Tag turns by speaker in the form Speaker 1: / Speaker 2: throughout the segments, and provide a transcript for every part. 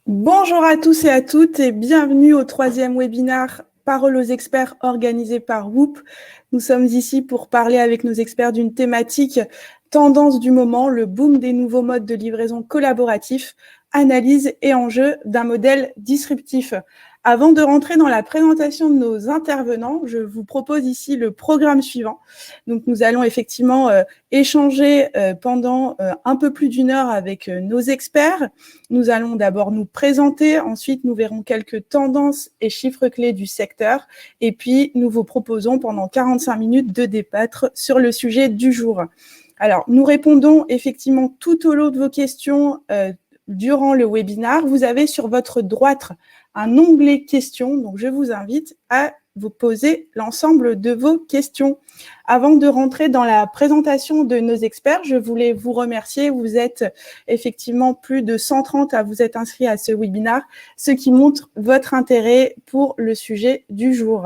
Speaker 1: Bonjour à tous et à toutes et bienvenue au 3e webinaire Parole aux experts organisé par WHOOP. Nous sommes ici pour parler avec nos experts d'une thématique tendance du moment, le boom des nouveaux modes de livraison collaboratifs, analyse et enjeux d'un modèle disruptif. Avant de rentrer dans la présentation de nos intervenants, je vous propose ici le programme suivant. Donc, nous allons effectivement échanger pendant un peu plus d'1 heure avec nos experts. Nous allons d'abord nous présenter, ensuite nous verrons quelques tendances et chiffres clés du secteur, et puis nous vous proposons pendant 45 minutes de débattre sur le sujet du jour. Alors, nous répondons effectivement tout au long de vos questions durant le webinaire. Vous avez sur votre droite un onglet questions, donc je vous invite à vous poser l'ensemble de vos questions. Avant de rentrer dans la présentation de nos experts, je voulais vous remercier. Vous êtes effectivement plus de 130 à vous être inscrits à ce webinaire, ce qui montre votre intérêt pour le sujet du jour.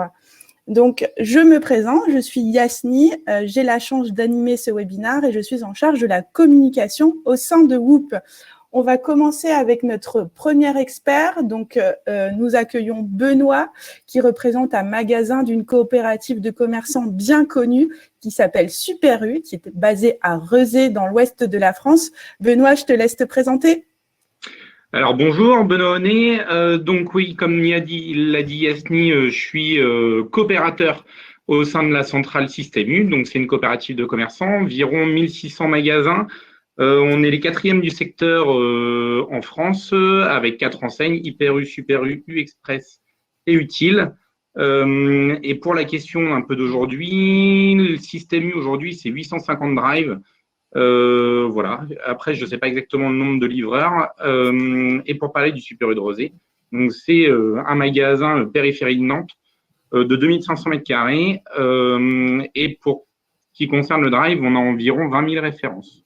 Speaker 1: Donc, je me présente, je suis Yasni, j'ai la chance d'animer ce webinaire et je suis en charge de la communication au sein de WHOOP. On va commencer avec notre premier expert. Donc, nous accueillons Benoît, qui représente un magasin d'une coopérative de commerçants bien connue qui s'appelle Super U, qui est basée à Rezé, dans l'ouest de la France. Benoît, je te laisse te présenter.
Speaker 2: Alors bonjour, Benoît Honnet. Donc oui, comme l'a dit Yasni, je suis coopérateur au sein de la centrale Système U. Donc c'est une coopérative de commerçants, environ 1600 magasins. On est les 4e du secteur en France, avec 4 enseignes, Hyper U, Super U, U Express et Utile. Et pour la question un peu d'aujourd'hui, le Système U aujourd'hui, c'est 850 drives. Voilà. Après, je ne sais pas exactement le nombre de livreurs. Et pour parler du Super U de Rezé, donc c'est un magasin périphérie de Nantes de 2500 m². Et pour ce qui concerne le drive, on a environ 20 000 références.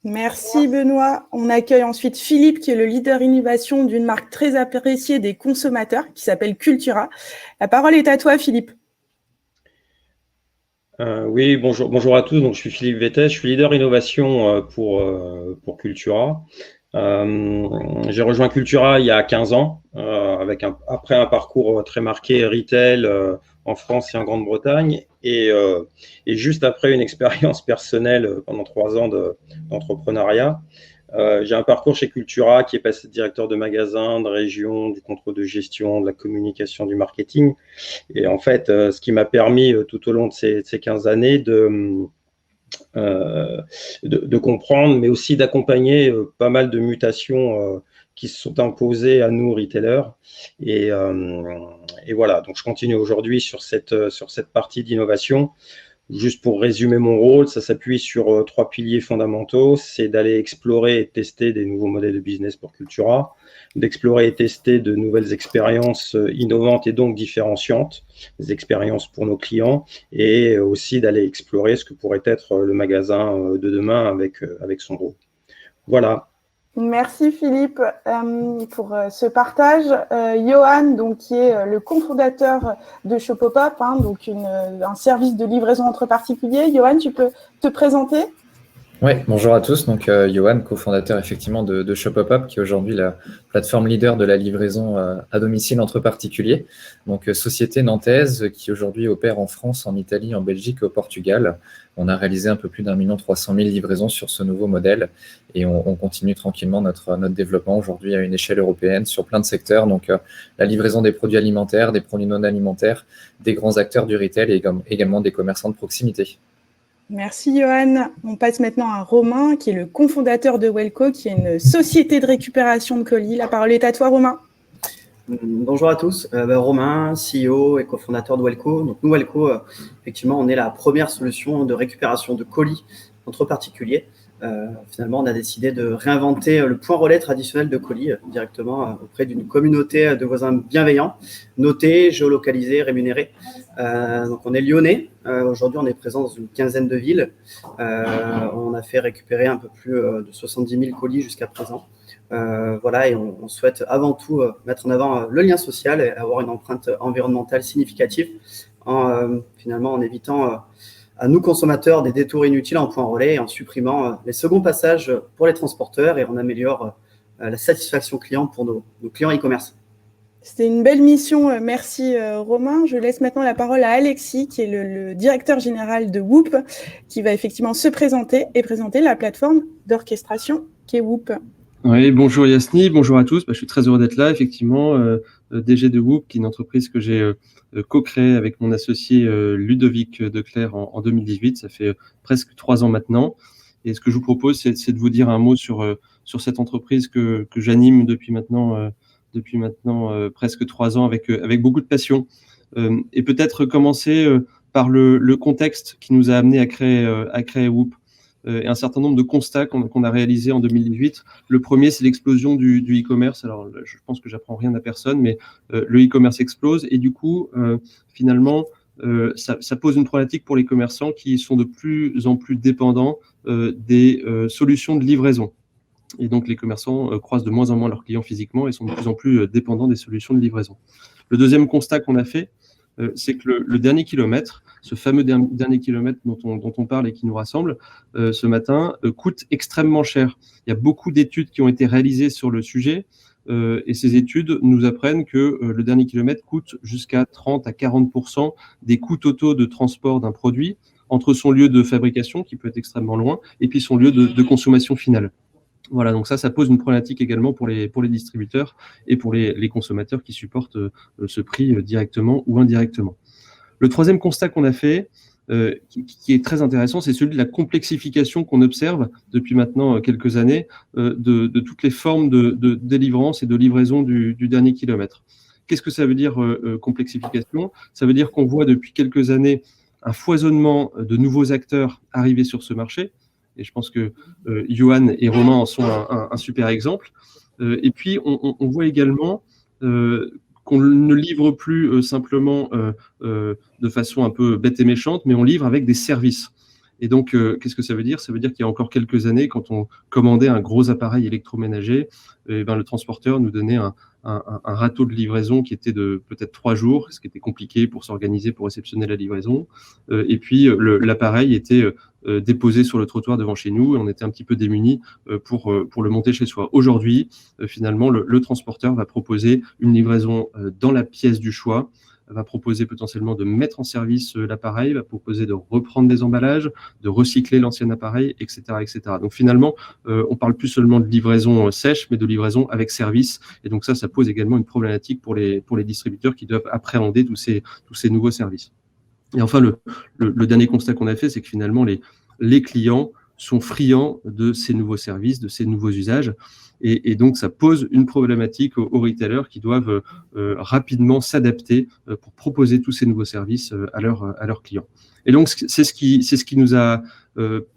Speaker 1: Merci Benoît. On accueille ensuite Philippe, qui est le leader innovation d'une marque très appréciée des consommateurs, qui s'appelle Cultura. La parole est à toi, Philippe.
Speaker 3: Oui, bonjour à tous. Donc, je suis Philippe Vettès, je suis leader innovation pour Cultura. J'ai rejoint Cultura il y a 15 ans, après un parcours très marqué retail en France et en Grande-Bretagne, et juste après une expérience personnelle pendant 3 ans d'entrepreneuriat. J'ai un parcours chez Cultura qui est passé de directeur de magasin, de région, du contrôle de gestion, de la communication, du marketing. Et en fait, ce qui m'a permis tout au long de ces 15 années de comprendre, mais aussi d'accompagner pas mal de mutations qui se sont imposées à nous, retailers. Et voilà, donc je continue aujourd'hui sur cette partie d'innovation. Juste pour résumer mon rôle, ça s'appuie sur 3 piliers fondamentaux. C'est d'aller explorer et tester des nouveaux modèles de business pour Cultura, d'explorer et tester de nouvelles expériences innovantes et donc différenciantes, des expériences pour nos clients, et aussi d'aller explorer ce que pourrait être le magasin de demain avec son rôle. Voilà.
Speaker 1: Merci Philippe pour ce partage. Johan, donc, qui est le cofondateur de Shopopop, donc un service de livraison entre particuliers. Johan, tu peux te présenter ?
Speaker 4: Oui, bonjour à tous. Donc, Johan, cofondateur effectivement de Shopopop, qui est aujourd'hui la plateforme leader de la livraison à domicile entre particuliers. Donc, société nantaise qui aujourd'hui opère en France, en Italie, en Belgique et au Portugal. On a réalisé un peu plus d'1 300 000 livraisons sur ce nouveau modèle et on continue tranquillement notre développement aujourd'hui à une échelle européenne sur plein de secteurs. Donc, la livraison des produits alimentaires, des produits non alimentaires, des grands acteurs du retail et également des commerçants de proximité.
Speaker 1: Merci Johan. On passe maintenant à Romain, qui est le cofondateur de Wellco, qui est une société de récupération de colis. La parole est à toi, Romain.
Speaker 5: Bonjour à tous. Romain, CEO et cofondateur de Wellco. Donc nous, Wellco, effectivement, on est la première solution de récupération de colis entre particuliers. Finalement, on a décidé de réinventer le point relais traditionnel de colis directement auprès d'une communauté de voisins bienveillants, notés, géolocalisés, rémunérés. Donc, on est lyonnais. Aujourd'hui, on est présent dans une quinzaine de villes. On a fait récupérer un peu plus de 70 000 colis jusqu'à présent. Voilà, et on souhaite avant tout mettre en avant le lien social et avoir une empreinte environnementale significative finalement en évitant à nous consommateurs des détours inutiles en point relais et en supprimant les seconds passages pour les transporteurs, et on améliore la satisfaction client pour nos clients e-commerce.
Speaker 1: C'était une belle mission. Merci Romain. Je laisse maintenant la parole à Alexis, qui est le directeur général de Whoop, qui va effectivement se présenter et présenter la plateforme d'orchestration qui est Whoop.
Speaker 6: Oui, bonjour Yasni, bonjour à tous. Je suis très heureux d'être là, effectivement, DG de Whoop, qui est une entreprise que j'ai co-créée avec mon associé Ludovic Declercq en 2018. Ça fait presque 3 ans maintenant. Et ce que je vous propose, c'est de vous dire un mot sur cette entreprise que j'anime depuis maintenant presque 3 ans avec beaucoup de passion. Et peut-être commencer par le contexte qui nous a amené à créer Whoop. Et un certain nombre de constats qu'on a réalisés en 2018. Le premier, c'est l'explosion du e-commerce. Alors, je pense que j'apprends rien à personne, mais le e-commerce explose et du coup, finalement, ça pose une problématique pour les commerçants qui sont de plus en plus dépendants des solutions de livraison. Et donc, les commerçants croisent de moins en moins leurs clients physiquement et sont de plus en plus dépendants des solutions de livraison. Le deuxième constat qu'on a fait, c'est que le dernier kilomètre, ce fameux dernier kilomètre dont on parle et qui nous rassemble ce matin, coûte extrêmement cher. Il y a beaucoup d'études qui ont été réalisées sur le sujet et ces études nous apprennent que le dernier kilomètre coûte jusqu'à 30 à 40% des coûts totaux de transport d'un produit entre son lieu de fabrication, qui peut être extrêmement loin, et puis son lieu de consommation finale. Voilà, donc ça pose une problématique également pour les distributeurs et pour les consommateurs qui supportent ce prix directement ou indirectement. Le troisième constat qu'on a fait, qui est très intéressant, c'est celui de la complexification qu'on observe depuis maintenant quelques années de toutes les formes de délivrance et de livraison du dernier kilomètre. Qu'est-ce que ça veut dire complexification ? Ça veut dire qu'on voit depuis quelques années un foisonnement de nouveaux acteurs arriver sur ce marché. Et je pense que Johan et Romain en sont un super exemple. Et puis, on voit également qu'on ne livre plus simplement de façon un peu bête et méchante, mais on livre avec des services. Et donc, qu'est-ce que ça veut dire ? Ça veut dire qu'il y a encore quelques années, quand on commandait un gros appareil électroménager, le transporteur nous donnait râteau de livraison qui était de peut-être 3 jours, ce qui était compliqué pour s'organiser, pour réceptionner la livraison. Et puis, l'appareil était déposé sur le trottoir devant chez nous et on était un petit peu démunis pour le monter chez soi. Aujourd'hui, finalement, le transporteur va proposer une livraison dans la pièce du choix, va proposer potentiellement de mettre en service l'appareil, va proposer de reprendre des emballages, de recycler l'ancien appareil, etc., etc. Donc finalement, on parle plus seulement de livraison sèche, mais de livraison avec service. Et donc ça pose également une problématique pour les distributeurs qui doivent appréhender tous ces nouveaux services. Et enfin, le dernier constat qu'on a fait, c'est que finalement, les clients sont friands de ces nouveaux services, de ces nouveaux usages. Et donc, ça pose une problématique aux retailers qui doivent rapidement s'adapter pour proposer tous ces nouveaux services à leurs clients. Et donc, c'est ce qui nous a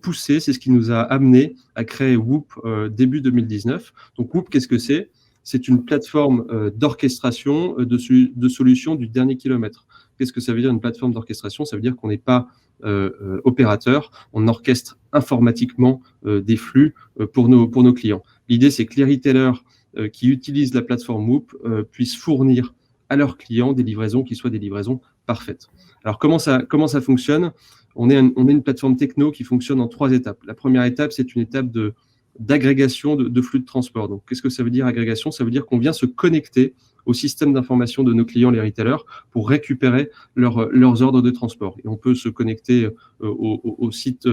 Speaker 6: poussé, c'est ce qui nous a amené à créer Whoop début 2019. Donc, Whoop, qu'est-ce que c'est ? C'est une plateforme d'orchestration de solutions du dernier kilomètre. Qu'est-ce que ça veut dire une plateforme d'orchestration ? Ça veut dire qu'on n'est pas opérateur, on orchestre informatiquement des flux pour nos clients. L'idée, c'est que les retailers qui utilisent la plateforme Whoop puissent fournir à leurs clients des livraisons qui soient des livraisons parfaites. Alors, comment ça fonctionne ? On est une plateforme techno qui fonctionne en 3 étapes. La première étape, c'est une étape d'agrégation de flux de transport. Donc, qu'est-ce que ça veut dire, agrégation ? Ça veut dire qu'on vient se connecter au système d'information de nos clients, les retailers, pour récupérer leurs ordres de transport. Et on peut se connecter au site,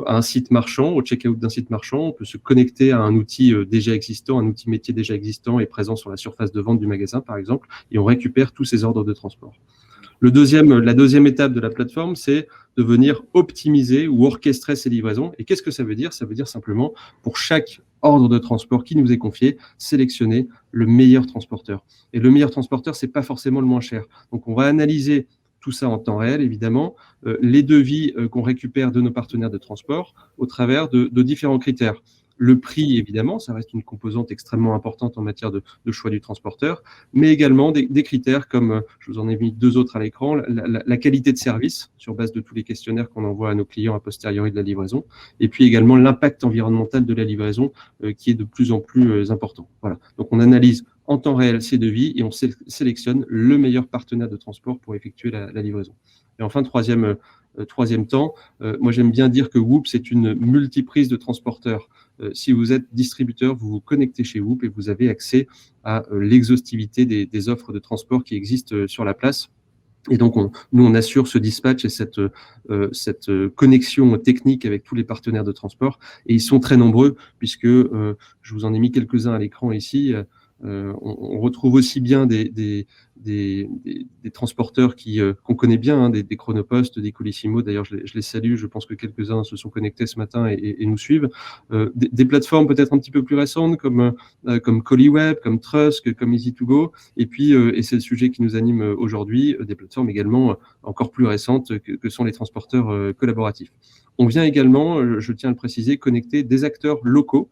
Speaker 6: à un site marchand, au check-out d'un site marchand. On peut se connecter à un outil déjà existant, un outil métier déjà existant et présent sur la surface de vente du magasin, par exemple, et on récupère tous ces ordres de transport. La deuxième étape de la plateforme, c'est de venir optimiser ou orchestrer ces livraisons. Et qu'est-ce que ça veut dire ? Ça veut dire simplement, pour chaque ordre de transport qui nous est confié, sélectionner le meilleur transporteur. Et le meilleur transporteur, c'est pas forcément le moins cher. Donc, on va analyser tout ça en temps réel, évidemment, les devis qu'on récupère de nos partenaires de transport au travers de différents critères. Le prix, évidemment, ça reste une composante extrêmement importante en matière de choix du transporteur, mais également des critères comme, je vous en ai mis 2 autres à l'écran, la qualité de service sur base de tous les questionnaires qu'on envoie à nos clients a posteriori de la livraison, et puis également l'impact environnemental de la livraison qui est de plus en plus important. Voilà. Donc, on analyse en temps réel ces devis et on sélectionne le meilleur partenaire de transport pour effectuer la livraison. Et enfin, troisième temps, moi j'aime bien dire que Whoop, c'est une multiprise de transporteurs. Si vous êtes distributeur, vous vous connectez chez Whoop et vous avez accès à l'exhaustivité des offres de transport qui existent sur la place. Et donc, on assure ce dispatch et cette connexion technique avec tous les partenaires de transport. Et ils sont très nombreux puisque, je vous en ai mis quelques-uns à l'écran ici, on retrouve aussi bien des transporteurs qu'on connaît bien, des Chronopost, des Colissimo. D'ailleurs, je les salue. Je pense que quelques-uns se sont connectés ce matin et nous suivent. Des plateformes peut-être un petit peu plus récentes comme Colliweb, comme Trusk, comme Easy2Go. Et puis, et c'est le sujet qui nous anime aujourd'hui, des plateformes également encore plus récentes que sont les transporteurs collaboratifs. On vient également, je tiens à le préciser, connecter des acteurs locaux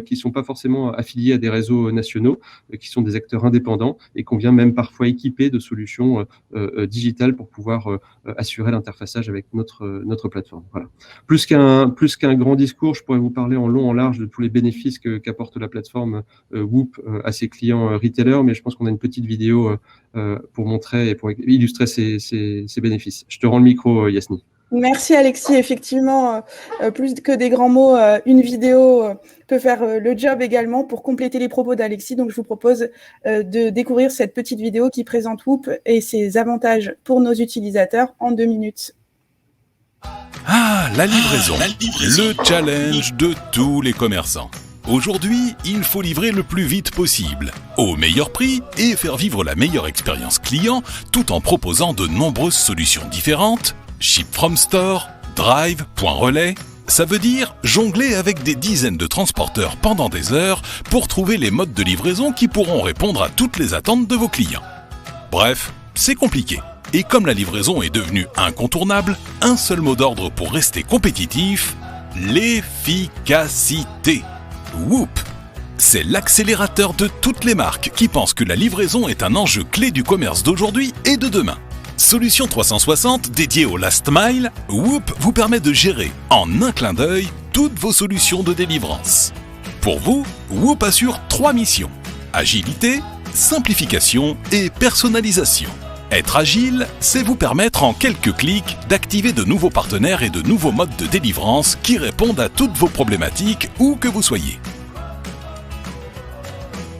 Speaker 6: qui ne sont pas forcément affiliés à des réseaux nationaux, qui sont des acteurs indépendants et qu'on vient même parfois équiper de solutions digitales pour pouvoir assurer l'interfaçage avec notre plateforme. Voilà. Plus qu'un grand discours, je pourrais vous parler en long, en large de tous les bénéfices qu'apporte la plateforme Whoop à ses clients retailers, mais je pense qu'on a une petite vidéo pour montrer et pour illustrer ces bénéfices. Je te rends le micro, Yasni.
Speaker 1: Merci Alexis. Effectivement, plus que des grands mots, une vidéo peut faire le job également pour compléter les propos d'Alexis. Donc, je vous propose de découvrir cette petite vidéo qui présente Whoop et ses avantages pour nos utilisateurs en 2 minutes.
Speaker 7: Ah, la livraison, le challenge de tous les commerçants. Aujourd'hui, il faut livrer le plus vite possible, au meilleur prix et faire vivre la meilleure expérience client tout en proposant de nombreuses solutions différentes. Ship from Store, Drive, Point Relais, ça veut dire jongler avec des dizaines de transporteurs pendant des heures pour trouver les modes de livraison qui pourront répondre à toutes les attentes de vos clients. Bref, c'est compliqué. Et comme la livraison est devenue incontournable, un seul mot d'ordre pour rester compétitif, l'efficacité. Whoop! C'est l'accélérateur de toutes les marques qui pensent que la livraison est un enjeu clé du commerce d'aujourd'hui et de demain. Solution 360 dédiée au last mile, Whoop vous permet de gérer en un clin d'œil toutes vos solutions de délivrance. Pour vous, Whoop assure 3 missions. Agilité, simplification et personnalisation. Être agile, c'est vous permettre en quelques clics d'activer de nouveaux partenaires et de nouveaux modes de délivrance qui répondent à toutes vos problématiques où que vous soyez.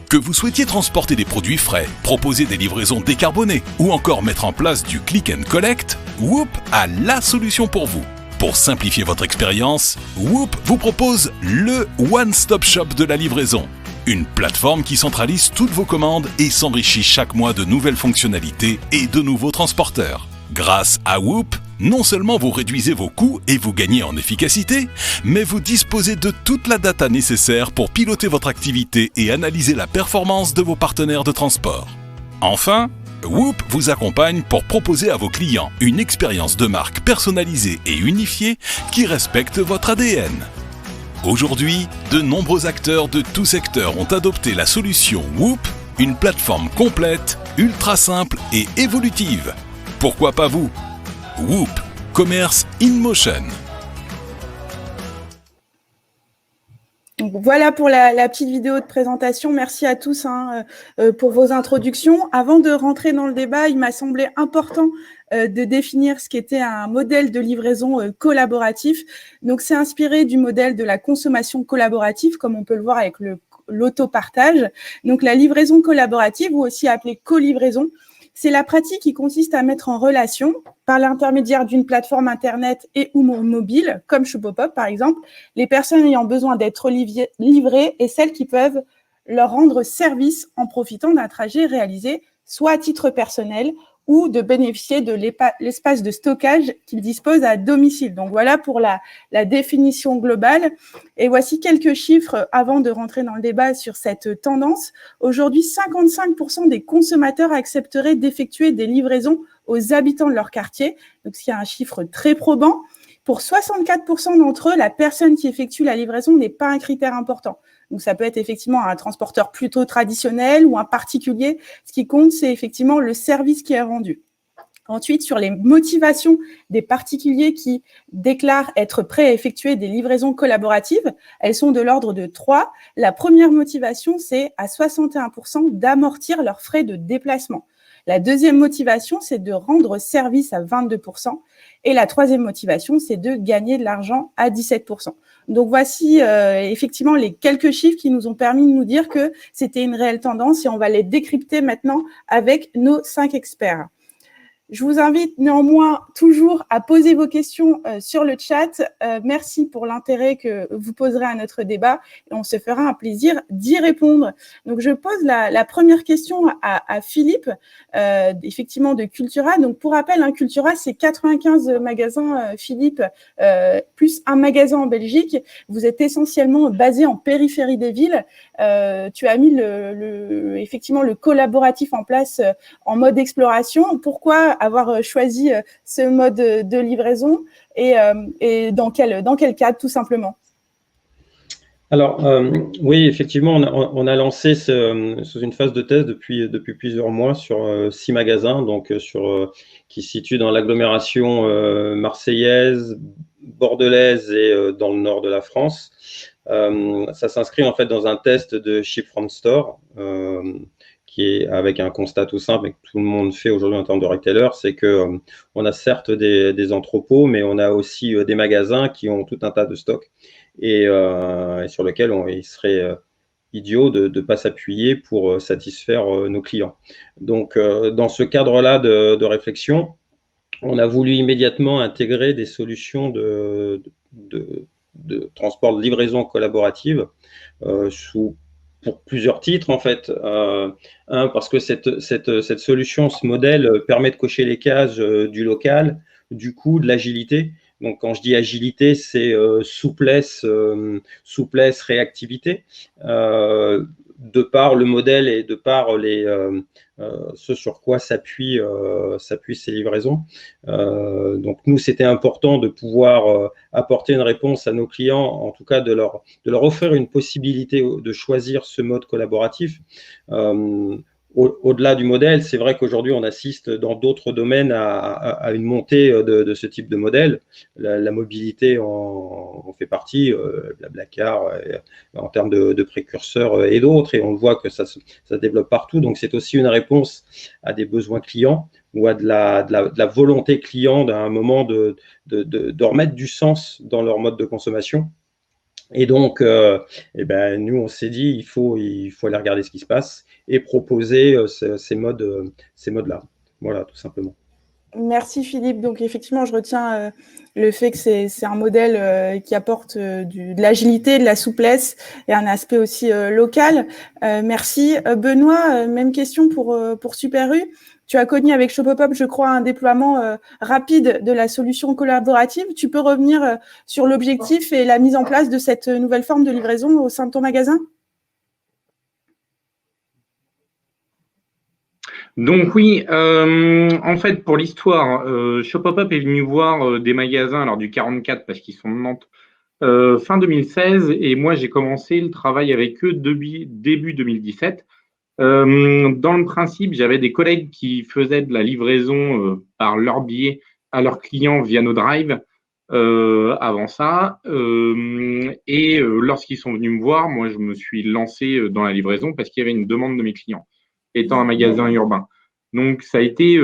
Speaker 7: Que vous souhaitiez transporter des produits frais, proposer des livraisons décarbonées ou encore mettre en place du click and collect, Whoop a la solution pour vous. Pour simplifier votre expérience, Whoop vous propose le one-stop shop de la livraison. Une plateforme qui centralise toutes vos commandes et s'enrichit chaque mois de nouvelles fonctionnalités et de nouveaux transporteurs. Grâce à Whoop, non seulement vous réduisez vos coûts et vous gagnez en efficacité, mais vous disposez de toute la data nécessaire pour piloter votre activité et analyser la performance de vos partenaires de transport. Enfin, Whoop vous accompagne pour proposer à vos clients une expérience de marque personnalisée et unifiée qui respecte votre ADN. Aujourd'hui, de nombreux acteurs de tout secteur ont adopté la solution Whoop, une plateforme complète, ultra simple et évolutive. Pourquoi pas vous ? Whoop, commerce in motion.
Speaker 1: Donc voilà pour la petite vidéo de présentation. Merci à tous pour vos introductions. Avant de rentrer dans le débat, il m'a semblé important de définir ce qu'était un modèle de livraison collaboratif. Donc, c'est inspiré du modèle de la consommation collaborative, comme on peut le voir avec l'autopartage. Donc, la livraison collaborative, ou aussi appelée co-livraison, c'est la pratique qui consiste à mettre en relation, par l'intermédiaire d'une plateforme Internet et ou mobile, comme Shopopop par exemple, les personnes ayant besoin d'être livrées et celles qui peuvent leur rendre service en profitant d'un trajet réalisé soit à titre personnel ou de bénéficier de l'espace de stockage qu'ils disposent à domicile. Donc voilà pour la définition globale. Et voici quelques chiffres avant de rentrer dans le débat sur cette tendance. Aujourd'hui, 55% des consommateurs accepteraient d'effectuer des livraisons aux habitants de leur quartier. Donc c'est un chiffre très probant. Pour 64% d'entre eux, la personne qui effectue la livraison n'est pas un critère important. Donc, ça peut être effectivement un transporteur plutôt traditionnel ou un particulier. Ce qui compte, c'est effectivement le service qui est rendu. Ensuite, sur les motivations des particuliers qui déclarent être prêts à effectuer des livraisons collaboratives, elles sont de l'ordre de 3. La première motivation, c'est à 61% d'amortir leurs frais de déplacement. La deuxième motivation, c'est de rendre service à 22%. Et la troisième motivation, c'est de gagner de l'argent à 17%. Donc, voici effectivement les quelques chiffres qui nous ont permis de nous dire que c'était une réelle tendance et on va les décrypter maintenant avec nos 5 experts. Je vous invite néanmoins toujours à poser vos questions sur le chat. Merci pour l'intérêt que vous poserez à notre débat et on se fera un plaisir d'y répondre. Donc, je pose la première question à Philippe, effectivement de Cultura. Donc, pour rappel, Cultura, c'est 95 magasins, Philippe, plus un magasin en Belgique. Vous êtes essentiellement basé en périphérie des villes. Tu as mis effectivement le collaboratif en place en mode exploration. Pourquoi avoir choisi ce mode de livraison et dans quel cadre, tout simplement?
Speaker 3: Alors, oui, effectivement, on a lancé sous une phase de test depuis plusieurs mois sur 6 magasins, donc qui se situent dans l'agglomération marseillaise, bordelaise et dans le nord de la France. Ça s'inscrit en fait dans un test de Ship from Store, qui est avec un constat tout simple et que tout le monde fait aujourd'hui en termes de retailer, c'est que on a certes des entrepôts, mais on a aussi des magasins qui ont tout un tas de stocks et sur lesquels il serait idiot de ne pas s'appuyer pour satisfaire nos clients. Donc, dans ce cadre-là de réflexion, on a voulu immédiatement intégrer des solutions de transport de livraison collaborative pour plusieurs titres en fait. Parce que cette solution, ce modèle permet de cocher les cases du local, du coût, de l'agilité. Donc quand je dis agilité, c'est souplesse, réactivité, de par le modèle et de par ce sur quoi s'appuient ces livraisons. Donc nous, c'était important de pouvoir apporter une réponse à nos clients, en tout cas de leur offrir une possibilité de choisir ce mode collaboratif. au-delà du modèle, c'est vrai qu'aujourd'hui, on assiste dans d'autres domaines à une montée de ce type de modèle. La mobilité en fait partie, Blablacar, en termes de précurseurs et d'autres, et on voit que ça se développe partout. Donc, c'est aussi une réponse à des besoins clients ou à de la volonté client d'un moment de remettre du sens dans leur mode de consommation. Et donc, nous, on s'est dit, il faut aller regarder ce qui se passe et proposer ces modes-là. Voilà, tout simplement.
Speaker 1: Merci Philippe. Donc effectivement, je retiens le fait que c'est un modèle qui apporte de l'agilité, de la souplesse et un aspect aussi local. Merci. Benoît, même question pour Super U. Tu as connu avec Shopopop, je crois, un déploiement rapide de la solution collaborative. Tu peux revenir sur l'objectif et la mise en place de cette nouvelle forme de livraison au sein de ton magasin ?
Speaker 2: Donc oui, en fait, pour l'histoire, Shopopop est venu voir des magasins, alors du 44 parce qu'ils sont de Nantes, fin 2016, et moi j'ai commencé le travail avec eux début 2017. Dans le principe, j'avais des collègues qui faisaient de la livraison par leur biais à leurs clients via nos drives avant ça. Lorsqu'ils sont venus me voir, moi je me suis lancé dans la livraison parce qu'il y avait une demande de mes clients, étant un magasin urbain. Donc ça a été,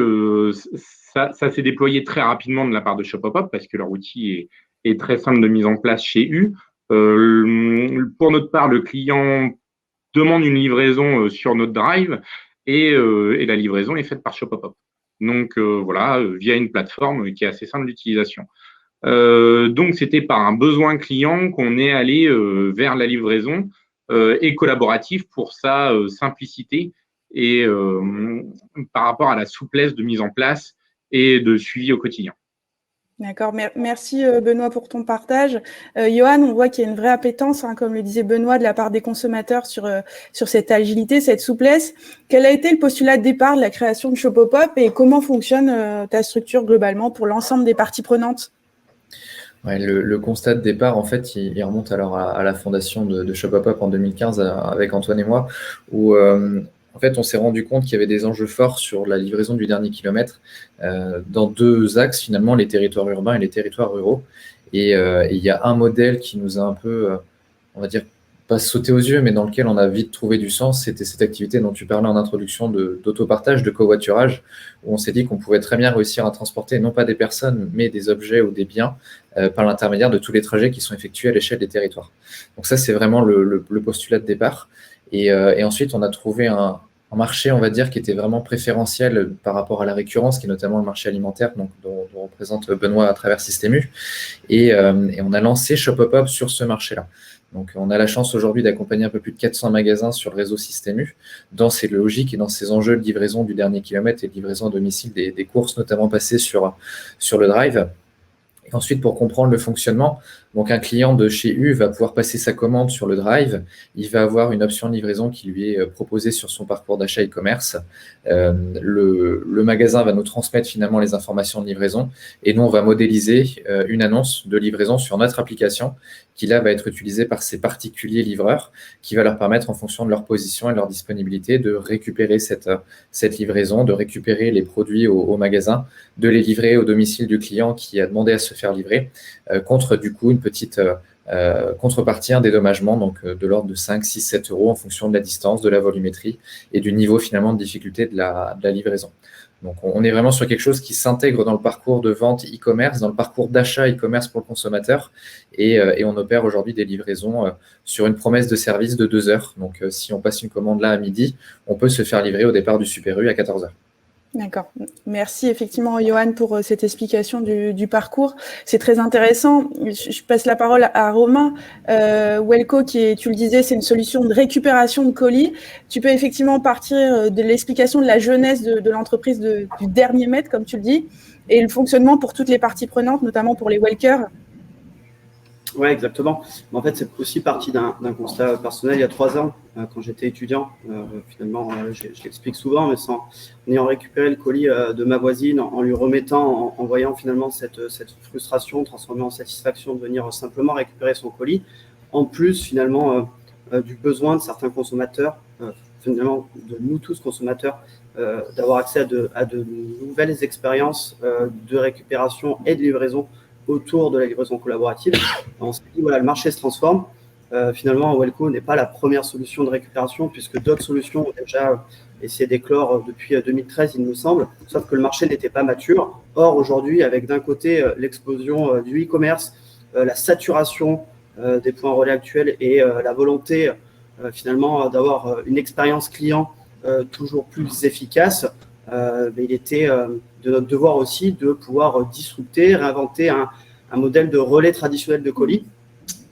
Speaker 2: ça s'est déployé très rapidement de la part de Shopopop parce que leur outil est très simple de mise en place chez U. Pour notre part, le client demande une livraison sur notre drive et la livraison est faite par Shopopop. Donc voilà, via une plateforme qui est assez simple d'utilisation. Donc c'était par un besoin client qu'on est allé vers la livraison et collaborative pour sa simplicité et par rapport à la souplesse de mise en place et de suivi au quotidien.
Speaker 1: D'accord, merci Benoît pour ton partage. Johan, on voit qu'il y a une vraie appétence, comme le disait Benoît, de la part des consommateurs sur cette agilité, cette souplesse. Quel a été le postulat de départ de la création de Shopopop et comment fonctionne ta structure globalement pour l'ensemble des parties prenantes ?
Speaker 4: Ouais, le constat de départ, en fait, il remonte alors à la fondation de Shopopop en 2015 avec Antoine et moi, où en fait, on s'est rendu compte qu'il y avait des enjeux forts sur la livraison du dernier kilomètre dans deux axes, finalement, les territoires urbains et les territoires ruraux. Et il y a un modèle qui nous a un peu, on va dire, pas sauté aux yeux, mais dans lequel on a vite trouvé du sens. C'était cette activité dont tu parlais en introduction d'autopartage, de covoiturage, où on s'est dit qu'on pouvait très bien réussir à transporter non pas des personnes, mais des objets ou des biens par l'intermédiaire de tous les trajets qui sont effectués à l'échelle des territoires. Donc ça, c'est vraiment le postulat de départ. Et ensuite, on a trouvé un marché, on va dire, qui était vraiment préférentiel par rapport à la récurrence, qui est notamment le marché alimentaire, donc, dont représente Benoît à travers Système U. Et on a lancé Shopopop sur ce marché-là. Donc, on a la chance aujourd'hui d'accompagner un peu plus de 400 magasins sur le réseau Système U dans ces logiques et dans ces enjeux de livraison du dernier kilomètre et de livraison à domicile des courses, notamment passées sur le drive. Et ensuite, pour comprendre le fonctionnement, donc un client de chez U va pouvoir passer sa commande sur le drive. Il va avoir une option de livraison qui lui est proposée sur son parcours d'achat e-commerce. Le magasin va nous transmettre finalement les informations de livraison et nous, on va modéliser une annonce de livraison sur notre application qui là va être utilisée par ces particuliers livreurs qui va leur permettre en fonction de leur position et de leur disponibilité de récupérer cette livraison, de récupérer les produits au magasin, de les livrer au domicile du client qui a demandé à se faire livrer contre du coup une petite contrepartie, un dédommagement donc de l'ordre de 5, 6, 7 euros en fonction de la distance, de la volumétrie et du niveau finalement de difficulté de la livraison. Donc on est vraiment sur quelque chose qui s'intègre dans le parcours de vente e-commerce, dans le parcours d'achat e-commerce pour le consommateur et on opère aujourd'hui des livraisons sur une promesse de service de 2 heures. Donc si on passe une commande là à midi, on peut se faire livrer au départ du Super U à 14 heures.
Speaker 1: D'accord. Merci effectivement, Johan, pour cette explication du parcours. C'est très intéressant. Je passe la parole à Romain. Welco, tu le disais, c'est une solution de récupération de colis. Tu peux effectivement partir de l'explication de la jeunesse de l'entreprise du dernier mètre, comme tu le dis, et le fonctionnement pour toutes les parties prenantes, notamment pour les walkers.
Speaker 5: Oui, exactement. En fait, c'est aussi parti d'un constat personnel il y a 3 ans, quand j'étais étudiant. Finalement, je l'explique souvent, mais en ayant récupéré le colis de ma voisine, en lui remettant, en voyant finalement cette frustration transformée en satisfaction de venir simplement récupérer son colis, en plus finalement du besoin de certains consommateurs, finalement de nous tous consommateurs d'avoir accès à de nouvelles expériences de récupération et de livraison autour de la livraison collaborative. On s'est dit, voilà, le marché se transforme. Finalement, Welco n'est pas la première solution de récupération, puisque d'autres solutions ont déjà essayé d'éclore depuis 2013, il me semble, sauf que le marché n'était pas mature. Or, aujourd'hui, avec d'un côté l'explosion du e-commerce, la saturation des points relais actuels et la volonté finalement d'avoir une expérience client toujours plus efficace, mais il était de notre devoir aussi de pouvoir disrupter, réinventer un modèle de relais traditionnel de colis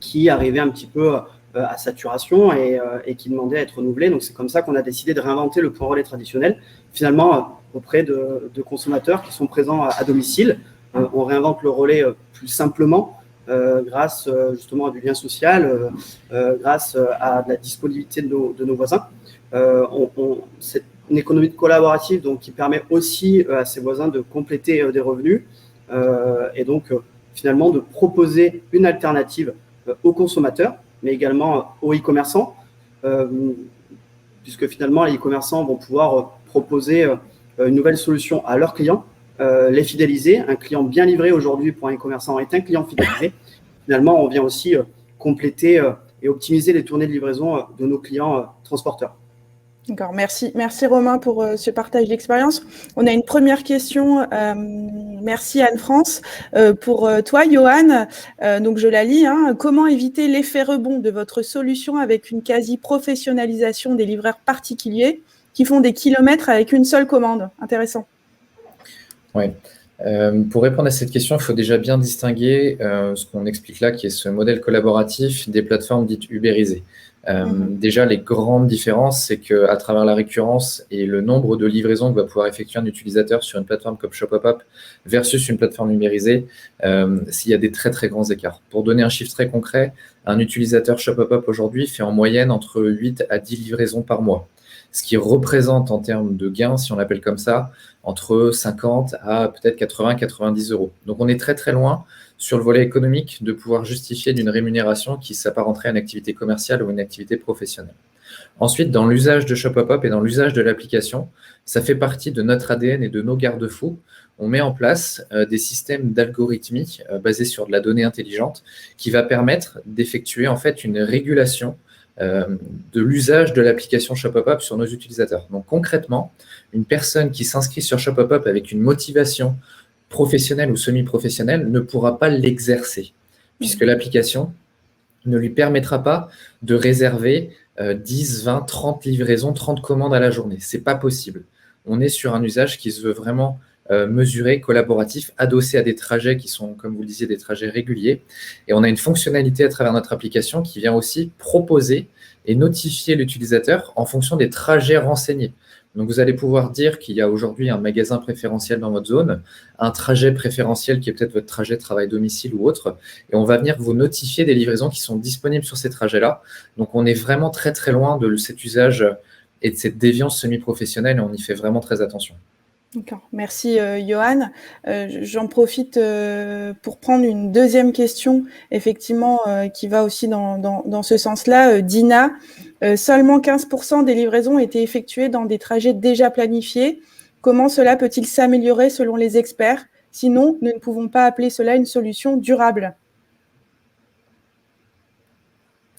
Speaker 5: qui arrivait un petit peu à saturation et qui demandait à être renouvelé. Donc, c'est comme ça qu'on a décidé de réinventer le point relais traditionnel, finalement, auprès de consommateurs qui sont présents à domicile. On réinvente le relais plus simplement grâce justement à du lien social, grâce à de la disponibilité de nos voisins. C'est une économie collaborative donc, qui permet aussi à ses voisins de compléter des revenus et donc finalement de proposer une alternative aux consommateurs, mais également aux e-commerçants, puisque finalement les e-commerçants vont pouvoir proposer une nouvelle solution à leurs clients, les fidéliser. Un client bien livré aujourd'hui pour un e-commerçant est un client fidélisé. Finalement, on vient aussi compléter et optimiser les tournées de livraison de nos clients transporteurs.
Speaker 1: D'accord, merci Romain pour ce partage d'expérience. On a une première question, merci Anne-France. Pour toi, Johan, donc je la lis, hein. Comment éviter l'effet rebond de votre solution avec une quasi-professionnalisation des livreurs particuliers qui font des kilomètres avec une seule commande? Intéressant.
Speaker 4: Oui. Pour répondre à cette question, il faut déjà bien distinguer ce qu'on explique là, qui est ce modèle collaboratif des plateformes dites ubérisées. Déjà, les grandes différences, c'est qu'à travers la récurrence et le nombre de livraisons que va pouvoir effectuer un utilisateur sur une plateforme comme ShopUpUp versus une plateforme numérisée, s'il y a des très très grands écarts. Pour donner un chiffre très concret, un utilisateur ShopUpUp aujourd'hui fait en moyenne entre 8 à 10 livraisons par mois, ce qui représente en termes de gains, si on l'appelle comme ça, entre 50 à peut-être 80-90 euros. Donc on est très très loin sur le volet économique de pouvoir justifier d'une rémunération qui s'apparenterait à une activité commerciale ou une activité professionnelle. Ensuite, dans l'usage de ShopUpUp et dans l'usage de l'application, ça fait partie de notre ADN et de nos garde-fous. On met en place des systèmes d'algorithmie basés sur de la donnée intelligente qui va permettre d'effectuer en fait une régulation de l'usage de l'application ShopUpUp sur nos utilisateurs. Donc concrètement, une personne qui s'inscrit sur ShopUpUp avec une motivation professionnelle ou semi-professionnelle ne pourra pas l'exercer, puisque l'application ne lui permettra pas de réserver 10, 20, 30 livraisons, 30 commandes à la journée. Ce n'est pas possible. On est sur un usage qui se veut vraiment mesuré, collaboratif, adossé à des trajets qui sont, comme vous le disiez, des trajets réguliers. Et on a une fonctionnalité à travers notre application qui vient aussi proposer et notifier l'utilisateur en fonction des trajets renseignés. Donc, vous allez pouvoir dire qu'il y a aujourd'hui un magasin préférentiel dans votre zone, un trajet préférentiel qui est peut-être votre trajet travail-domicile ou autre, et on va venir vous notifier des livraisons qui sont disponibles sur ces trajets-là. Donc, on est vraiment très, très loin de cet usage et de cette déviance semi-professionnelle, et on y fait vraiment très attention.
Speaker 1: D'accord, merci Johan. J'en profite pour prendre une deuxième question, effectivement, qui va aussi dans ce sens-là. Dina, seulement 15% des livraisons ont été effectuées dans des trajets déjà planifiés. Comment cela peut-il s'améliorer selon les experts? Sinon, nous ne pouvons pas appeler cela une solution durable.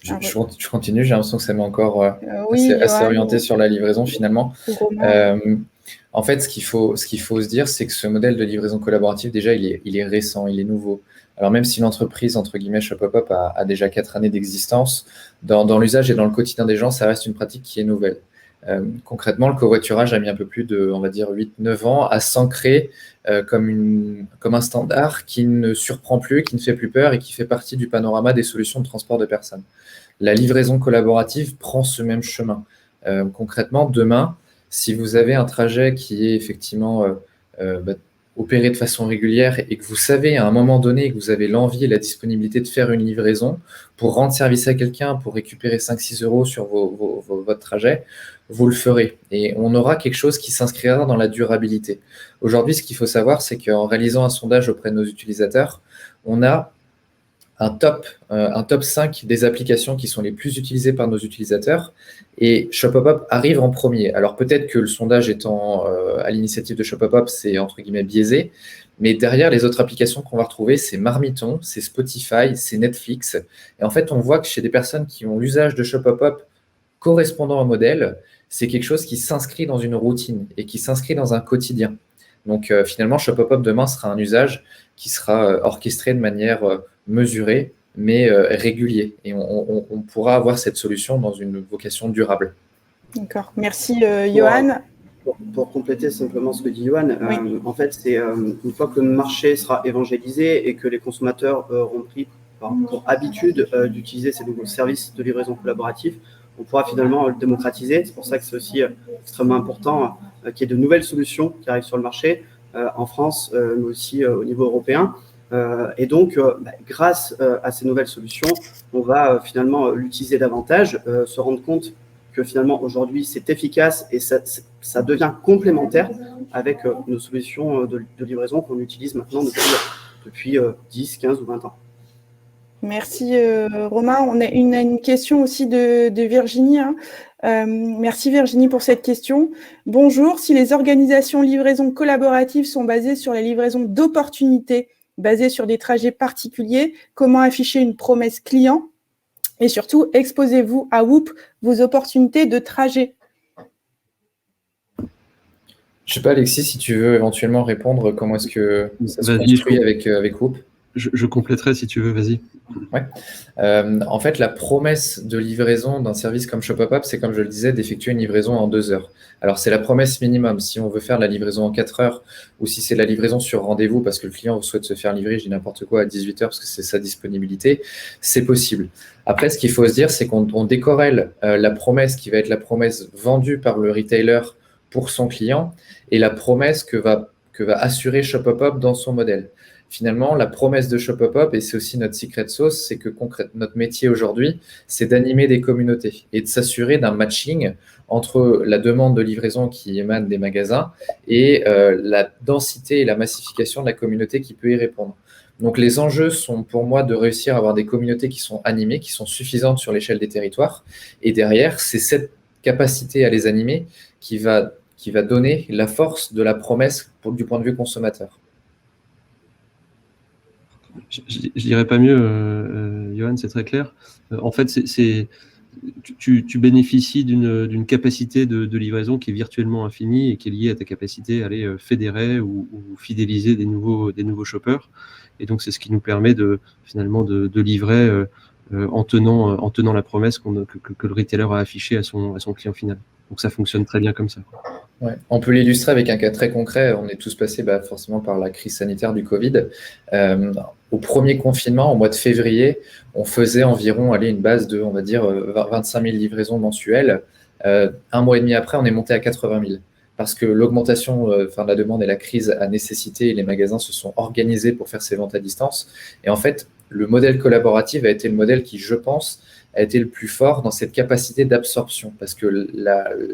Speaker 4: Je continue, j'ai l'impression que ça m'est encore
Speaker 1: oui,
Speaker 4: assez orienté sur la livraison finalement. En fait, ce qu'il faut se dire, c'est que ce modèle de livraison collaborative, déjà, il est récent, il est nouveau. Alors même si l'entreprise, entre guillemets, ShopUpUp a déjà 4 années d'existence, dans l'usage et dans le quotidien des gens, ça reste une pratique qui est nouvelle. Concrètement, le covoiturage a mis un peu plus de, on va dire, 8-9 ans à s'ancrer comme un standard qui ne surprend plus, qui ne fait plus peur et qui fait partie du panorama des solutions de transport de personnes. La livraison collaborative prend ce même chemin. Concrètement, demain, si vous avez un trajet qui est effectivement opéré de façon régulière et que vous savez à un moment donné que vous avez l'envie et la disponibilité de faire une livraison pour rendre service à quelqu'un, pour récupérer 5-6 euros sur votre trajet, vous le ferez. Et on aura quelque chose qui s'inscrira dans la durabilité. Aujourd'hui, ce qu'il faut savoir, c'est qu'en réalisant un sondage auprès de nos utilisateurs, on a un top 5 des applications qui sont les plus utilisées par nos utilisateurs. Et Shopopop arrive en premier. Alors peut-être que le sondage étant à l'initiative de Shopopop, c'est entre guillemets biaisé. Mais derrière, les autres applications qu'on va retrouver, c'est Marmiton, c'est Spotify, c'est Netflix. Et en fait, on voit que chez des personnes qui ont l'usage de Shopopop correspondant au modèle, c'est quelque chose qui s'inscrit dans une routine et qui s'inscrit dans un quotidien. Donc finalement, Shopopop demain sera un usage qui sera orchestré de manière mesuré, mais régulier. Et on pourra avoir cette solution dans une vocation durable.
Speaker 1: D'accord. Merci, Johan.
Speaker 5: Pour compléter simplement ce que dit Johan, en fait, c'est une fois que le marché sera évangélisé et que les consommateurs auront pris pour habitude d'utiliser ces nouveaux services de livraison collaborative, on pourra finalement le démocratiser. C'est pour ça que c'est aussi extrêmement important qu'il y ait de nouvelles solutions qui arrivent sur le marché en France, mais aussi au niveau européen. Et donc, grâce à ces nouvelles solutions, on va finalement l'utiliser davantage, se rendre compte que finalement aujourd'hui c'est efficace et ça devient complémentaire avec nos solutions de livraison qu'on utilise maintenant depuis 10, 15 ou 20 ans.
Speaker 1: Merci Romain. On a une question aussi de Virginie. Merci Virginie pour cette question. Bonjour, si les organisations livraison collaboratives sont basées sur la livraison d'opportunités, basées sur des trajets particuliers, comment afficher une promesse client? Et surtout, exposez-vous à Whoop vos opportunités de trajet.
Speaker 4: Je ne sais pas, Alexis, si tu veux éventuellement répondre, comment est-ce que ça se construit avec Whoop?
Speaker 6: Je compléterai si tu veux, vas-y.
Speaker 4: Ouais. En fait, la promesse de livraison d'un service comme Shopopop, c'est comme je le disais, d'effectuer une livraison en 2 heures. Alors, c'est la promesse minimum. Si on veut faire la livraison en 4 heures ou si c'est la livraison sur rendez-vous parce que le client souhaite se faire livrer, je dis n'importe quoi, à 18 heures parce que c'est sa disponibilité, c'est possible. Après, ce qu'il faut se dire, c'est qu'on décorrèle la promesse qui va être la promesse vendue par le retailer pour son client et la promesse que va assurer Shopopop dans son modèle. Finalement, la promesse de Shopopop, et c'est aussi notre secret sauce, c'est que notre métier aujourd'hui, c'est d'animer des communautés et de s'assurer d'un matching entre la demande de livraison qui émane des magasins et la densité et la massification de la communauté qui peut y répondre. Donc les enjeux sont pour moi de réussir à avoir des communautés qui sont animées, qui sont suffisantes sur l'échelle des territoires. Et derrière, c'est cette capacité à les animer qui va donner la force de la promesse du point de vue consommateur.
Speaker 6: Je dirais pas mieux, Johan, c'est très clair. En fait, tu bénéficies d'une capacité de livraison qui est virtuellement infinie et qui est liée à ta capacité à aller fédérer ou fidéliser des nouveaux shoppers. Et donc, c'est ce qui nous permet finalement de livrer en tenant la promesse que le retailer a affichée à son client final. Donc, ça fonctionne très bien comme ça.
Speaker 4: Ouais. On peut l'illustrer avec un cas très concret. On est tous passés forcément par la crise sanitaire du Covid. Au premier confinement, au mois de février, on faisait environ une base de, on va dire, 25 000 livraisons mensuelles. Un mois et demi après, on est monté à 80 000 parce que l'augmentation de la demande et la crise a nécessité, et les magasins se sont organisés pour faire ces ventes à distance. Et en fait, le modèle collaboratif a été le modèle qui, je pense, a été le plus fort dans cette capacité d'absorption parce que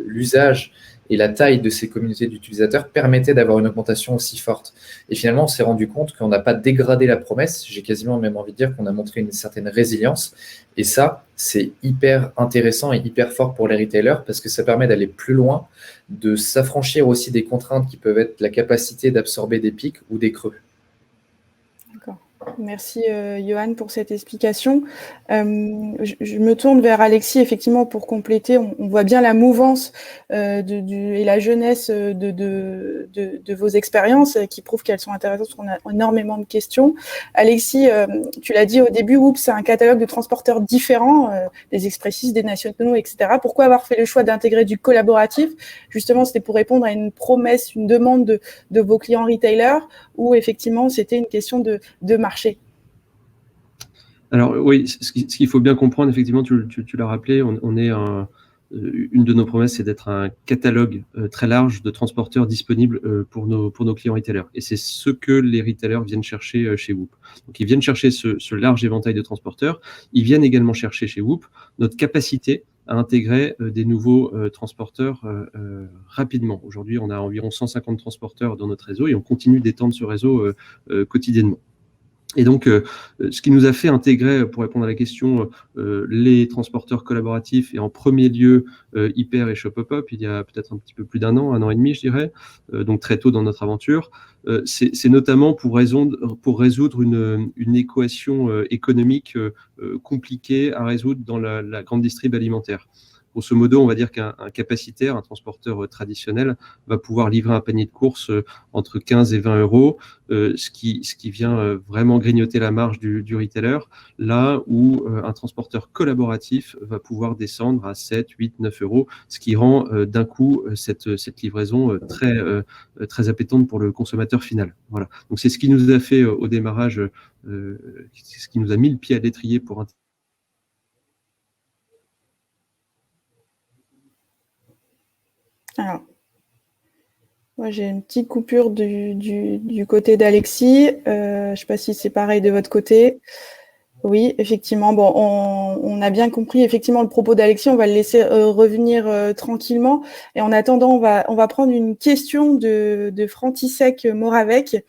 Speaker 4: l'usage et la taille de ces communautés d'utilisateurs permettaient d'avoir une augmentation aussi forte. Et finalement, on s'est rendu compte qu'on n'a pas dégradé la promesse. J'ai quasiment même envie de dire qu'on a montré une certaine résilience. Et ça, c'est hyper intéressant et hyper fort pour les retailers parce que ça permet d'aller plus loin, de s'affranchir aussi des contraintes qui peuvent être la capacité d'absorber des pics ou des creux.
Speaker 1: D'accord. Merci Johan pour cette explication. Je me tourne vers Alexis effectivement pour compléter. On voit bien la mouvance et la jeunesse de vos expériences qui prouvent qu'elles sont intéressantes parce qu'on a énormément de questions. Alexis, tu l'as dit au début, Whoop, c'est un catalogue de transporteurs différents, des expressistes, des nationaux, etc. Pourquoi avoir fait le choix d'intégrer du collaboratif? Justement, c'était pour répondre à une promesse, une demande de vos clients retailers ou effectivement c'était une question de marché?
Speaker 6: Alors oui, ce qu'il faut bien comprendre, effectivement, tu l'as rappelé, on est une de nos promesses, c'est d'être un catalogue très large de transporteurs disponibles pour nos clients retailers. Et c'est ce que les retailers viennent chercher chez Whoop. Donc ils viennent chercher ce large éventail de transporteurs. Ils viennent également chercher chez Whoop notre capacité à intégrer des nouveaux transporteurs rapidement. Aujourd'hui, on a environ 150 transporteurs dans notre réseau et on continue d'étendre ce réseau quotidiennement. Et donc, ce qui nous a fait intégrer, pour répondre à la question, les transporteurs collaboratifs et en premier lieu Hyper et Shopopop, il y a peut-être un petit peu plus d'un an et demi, je dirais, donc très tôt dans notre aventure, c'est notamment pour résoudre une équation économique compliquée à résoudre dans la grande distrib alimentaire. Grosso modo, on va dire qu'un capacitaire, un transporteur traditionnel, va pouvoir livrer un panier de courses entre 15 et 20 euros, ce qui vient vraiment grignoter la marge du retailer, là où un transporteur collaboratif va pouvoir descendre à 7, 8, 9 euros, ce qui rend d'un coup cette livraison très appétante pour le consommateur final. Voilà. Donc c'est ce qui nous a fait au démarrage, ce qui nous a mis le pied à l'étrier pour
Speaker 1: Alors, moi j'ai une petite coupure du côté d'Alexis. Je ne sais pas si c'est pareil de votre côté. Oui, effectivement. Bon, on a bien compris effectivement le propos d'Alexis. On va le laisser revenir tranquillement. Et en attendant, on va prendre une question de Frantisek Moravec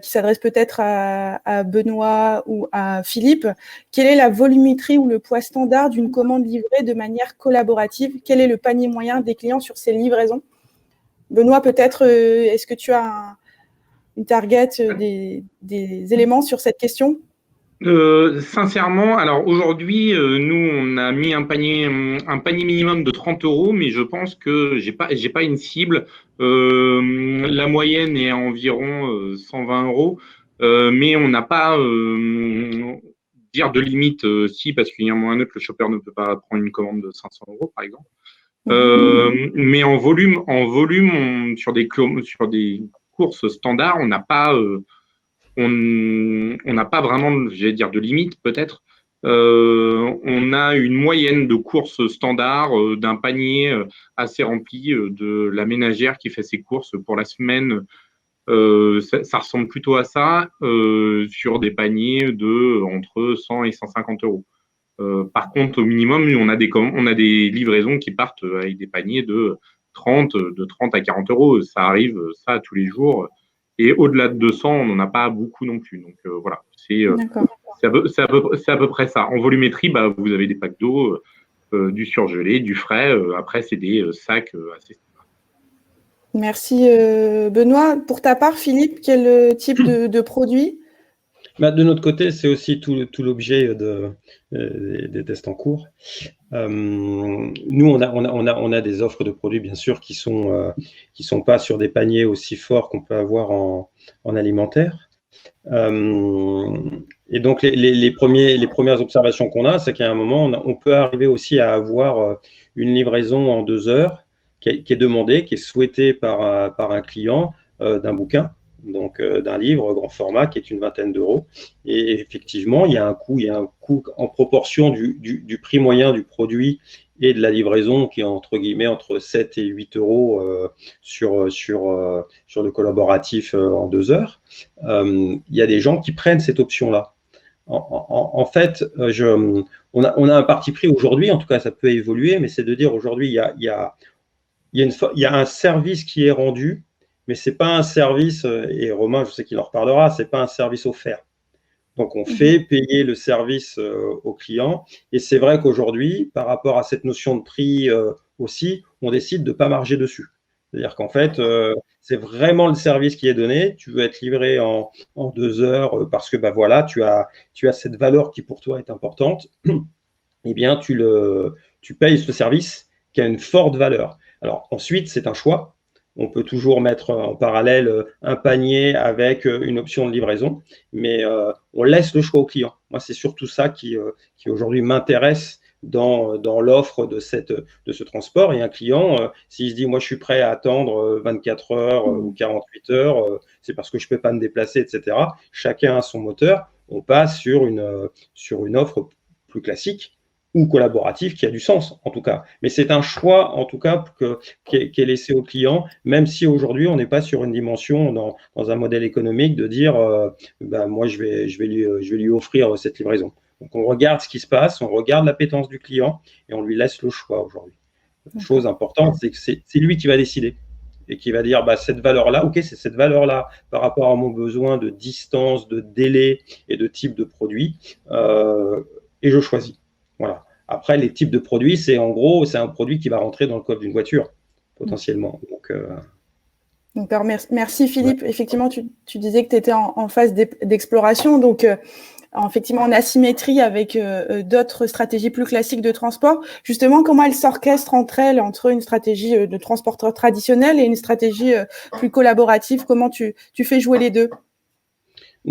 Speaker 1: qui s'adresse peut-être à Benoît ou à Philippe. Quelle est la volumétrie ou le poids standard d'une commande livrée de manière collaborative? Quel est le panier moyen des clients sur ces livraisons? Benoît, peut-être, est-ce que tu as une target, des éléments sur cette question?
Speaker 2: Sincèrement, alors aujourd'hui, nous, on a mis un panier minimum de 30 euros, mais je pense que j'ai pas une cible. La moyenne est à environ 120 euros, mais on n'a pas dire de limite si, parce qu'il y a un moment ou un autre, le shopper ne peut pas prendre une commande de 500 euros, par exemple. Mais en volume, sur des courses standards, on n'a pas vraiment, j'allais dire, de limite peut-être. On a une moyenne de courses standards d'un panier assez rempli de la ménagère qui fait ses courses pour la semaine. Ça ressemble plutôt à ça sur des paniers de entre 100 et 150 euros. Par contre, au minimum, on a des livraisons qui partent avec des paniers de 30 à 40 euros. Ça arrive, ça, tous les jours. Et au-delà de 200, on n'en a pas beaucoup non plus. Donc voilà, c'est à peu près ça. En volumétrie, vous avez des packs d'eau, du surgelé, du frais. Après, c'est des sacs assez.
Speaker 1: Merci Benoît. Pour ta part, Philippe, quel type de produit?
Speaker 3: De notre côté, c'est aussi tout l'objet des tests en cours. Nous, on a des offres de produits, bien sûr, qui sont pas sur des paniers aussi forts qu'on peut avoir en alimentaire. Et donc, les premières observations qu'on a, c'est qu'à un moment, on peut arriver aussi à avoir une livraison en 2 heures qui est demandée, qui est souhaitée par un client d'un bouquin. Donc d'un livre grand format qui est une vingtaine d'euros. Et effectivement, il y a un coût en proportion du prix moyen du produit et de la livraison qui est entre 7 et 8 euros sur le collaboratif en 2 heures. Il y a des gens qui prennent cette option-là. En fait, on a un parti pris aujourd'hui, en tout cas ça peut évoluer, mais c'est de dire aujourd'hui il y a un service qui est rendu, mais ce n'est pas un service, et Romain, je sais qu'il en reparlera, ce n'est pas un service offert. Donc, on fait payer le service au client. Et c'est vrai qu'aujourd'hui, par rapport à cette notion de prix aussi, on décide de ne pas marger dessus. C'est-à-dire qu'en fait, c'est vraiment le service qui est donné. Tu veux être livré en 2 heures parce que voilà, tu as cette valeur qui pour toi est importante. Eh bien, tu payes ce service qui a une forte valeur. Alors ensuite, c'est un choix. On peut toujours mettre en parallèle un panier avec une option de livraison, mais on laisse le choix au client. Moi, c'est surtout ça qui aujourd'hui m'intéresse dans l'offre de ce transport. Et un client, s'il se dit, moi, je suis prêt à attendre 24 heures ou 48 heures, c'est parce que je ne peux pas me déplacer, etc. Chacun a son moteur. On passe sur une offre plus classique ou collaboratif qui a du sens, en tout cas. Mais c'est un choix, en tout cas, qui est laissé au client, même si aujourd'hui, on n'est pas sur une dimension dans un modèle économique de dire moi, je vais lui offrir cette livraison. Donc, on regarde ce qui se passe, on regarde l'appétence du client et on lui laisse le choix aujourd'hui. La chose importante, c'est que c'est lui qui va décider. et qui va dire cette valeur-là, ok, c'est cette valeur-là par rapport à mon besoin de distance, de délai et de type de produit, et je choisis. Voilà. Après, les types de produits, c'est en gros, c'est un produit qui va rentrer dans le coffre d'une voiture, potentiellement.
Speaker 1: Donc, merci Philippe. Ouais. Effectivement, tu disais que tu étais en phase d'exploration. Donc, effectivement, en asymétrie avec d'autres stratégies plus classiques de transport. Justement, comment elles s'orchestrent entre une stratégie de transporteur traditionnel et une stratégie plus collaborative? Comment tu fais jouer les deux?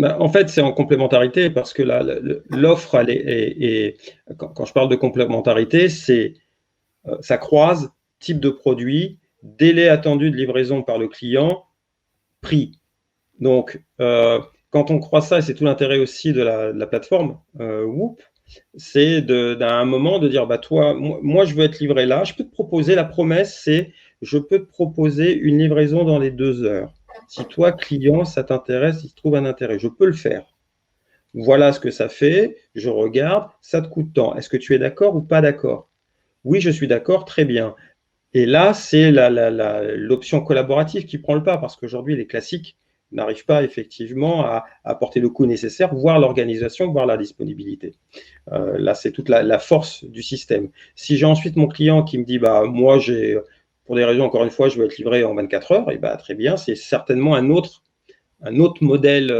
Speaker 3: En fait, c'est en complémentarité parce que l'offre, quand je parle de complémentarité, ça croise type de produit, délai attendu de livraison par le client, prix. Donc, quand on croise ça, et c'est tout l'intérêt aussi de la plateforme Whoop, c'est à un moment de dire, toi, moi, je veux être livré là. Je peux te proposer, la promesse, c'est je peux te proposer une livraison dans les 2 heures. Si toi, client, ça t'intéresse, si tu trouves un intérêt, je peux le faire. Voilà ce que ça fait, je regarde, ça te coûte tant. Est-ce que tu es d'accord ou pas d'accord? Oui, je suis d'accord, très bien. Et là, c'est l'option collaborative qui prend le pas, parce qu'aujourd'hui, les classiques n'arrivent pas effectivement à apporter le coût nécessaire, voire l'organisation, voire la disponibilité. Là, c'est toute la force du système. Si j'ai ensuite mon client qui me dit, moi, pour des raisons, encore une fois, je veux être livré en 24 heures, et très bien, c'est certainement un autre modèle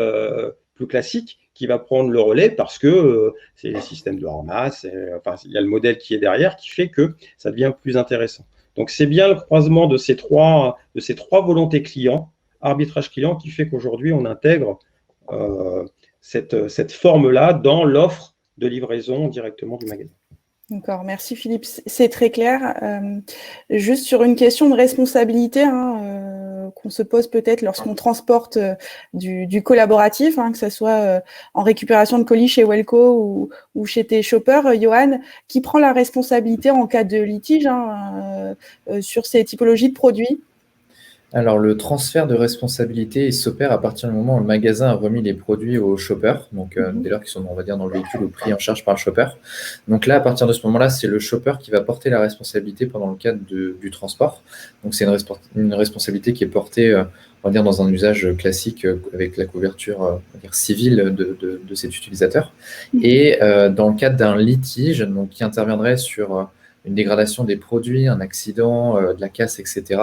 Speaker 3: plus classique qui va prendre le relais parce que c'est les systèmes de ramasse, il y a le modèle qui est derrière qui fait que ça devient plus intéressant. Donc, c'est bien le croisement de ces trois volontés clients, arbitrage client, qui fait qu'aujourd'hui, on intègre cette forme-là dans l'offre de livraison directement du magasin.
Speaker 1: D'accord, merci Philippe, c'est très clair. Juste sur une question de responsabilité qu'on se pose peut-être lorsqu'on transporte du collaboratif, que ce soit en récupération de colis chez Welco ou chez tes shoppers, Johan, qui prend la responsabilité en cas de litige sur ces typologies de produits?
Speaker 4: Alors, le transfert de responsabilité il s'opère à partir du moment où le magasin a remis les produits au shopper, donc dès lors qu'ils sont, on va dire, dans le véhicule ou pris en charge par le shopper. Donc là, à partir de ce moment-là, c'est le shopper qui va porter la responsabilité pendant le cadre du transport. Donc, c'est une responsabilité qui est portée, on va dire, dans un usage classique avec la couverture on va dire, civile de cet utilisateur. Et dans le cadre d'un litige, donc, qui interviendrait sur une dégradation des produits, un accident, de la casse, etc.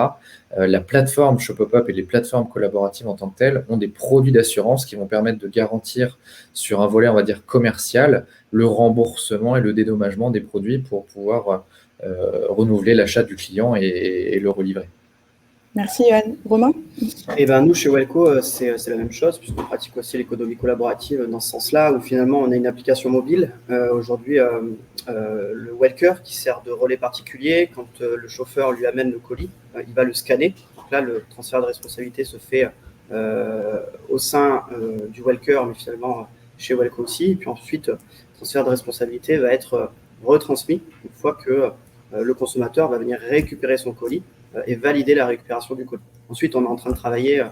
Speaker 4: La plateforme Shopopop et les plateformes collaboratives en tant que telles ont des produits d'assurance qui vont permettre de garantir sur un volet, on va dire, commercial, le remboursement et le dédommagement des produits pour pouvoir renouveler l'achat du client et le relivrer.
Speaker 1: Merci Johan. Romain?
Speaker 5: Nous, chez Welco, c'est la même chose, puisqu'on pratique aussi l'économie collaborative dans ce sens-là, où finalement, on a une application mobile. Aujourd'hui, le Welker qui sert de relais particulier, quand le chauffeur lui amène le colis, il va le scanner. Donc là, le transfert de responsabilité se fait au sein du Welker, mais finalement chez Welco aussi. Et puis ensuite, le transfert de responsabilité va être retransmis une fois que le consommateur va venir récupérer son colis et valider la récupération du colis. Ensuite, on est en train de travailler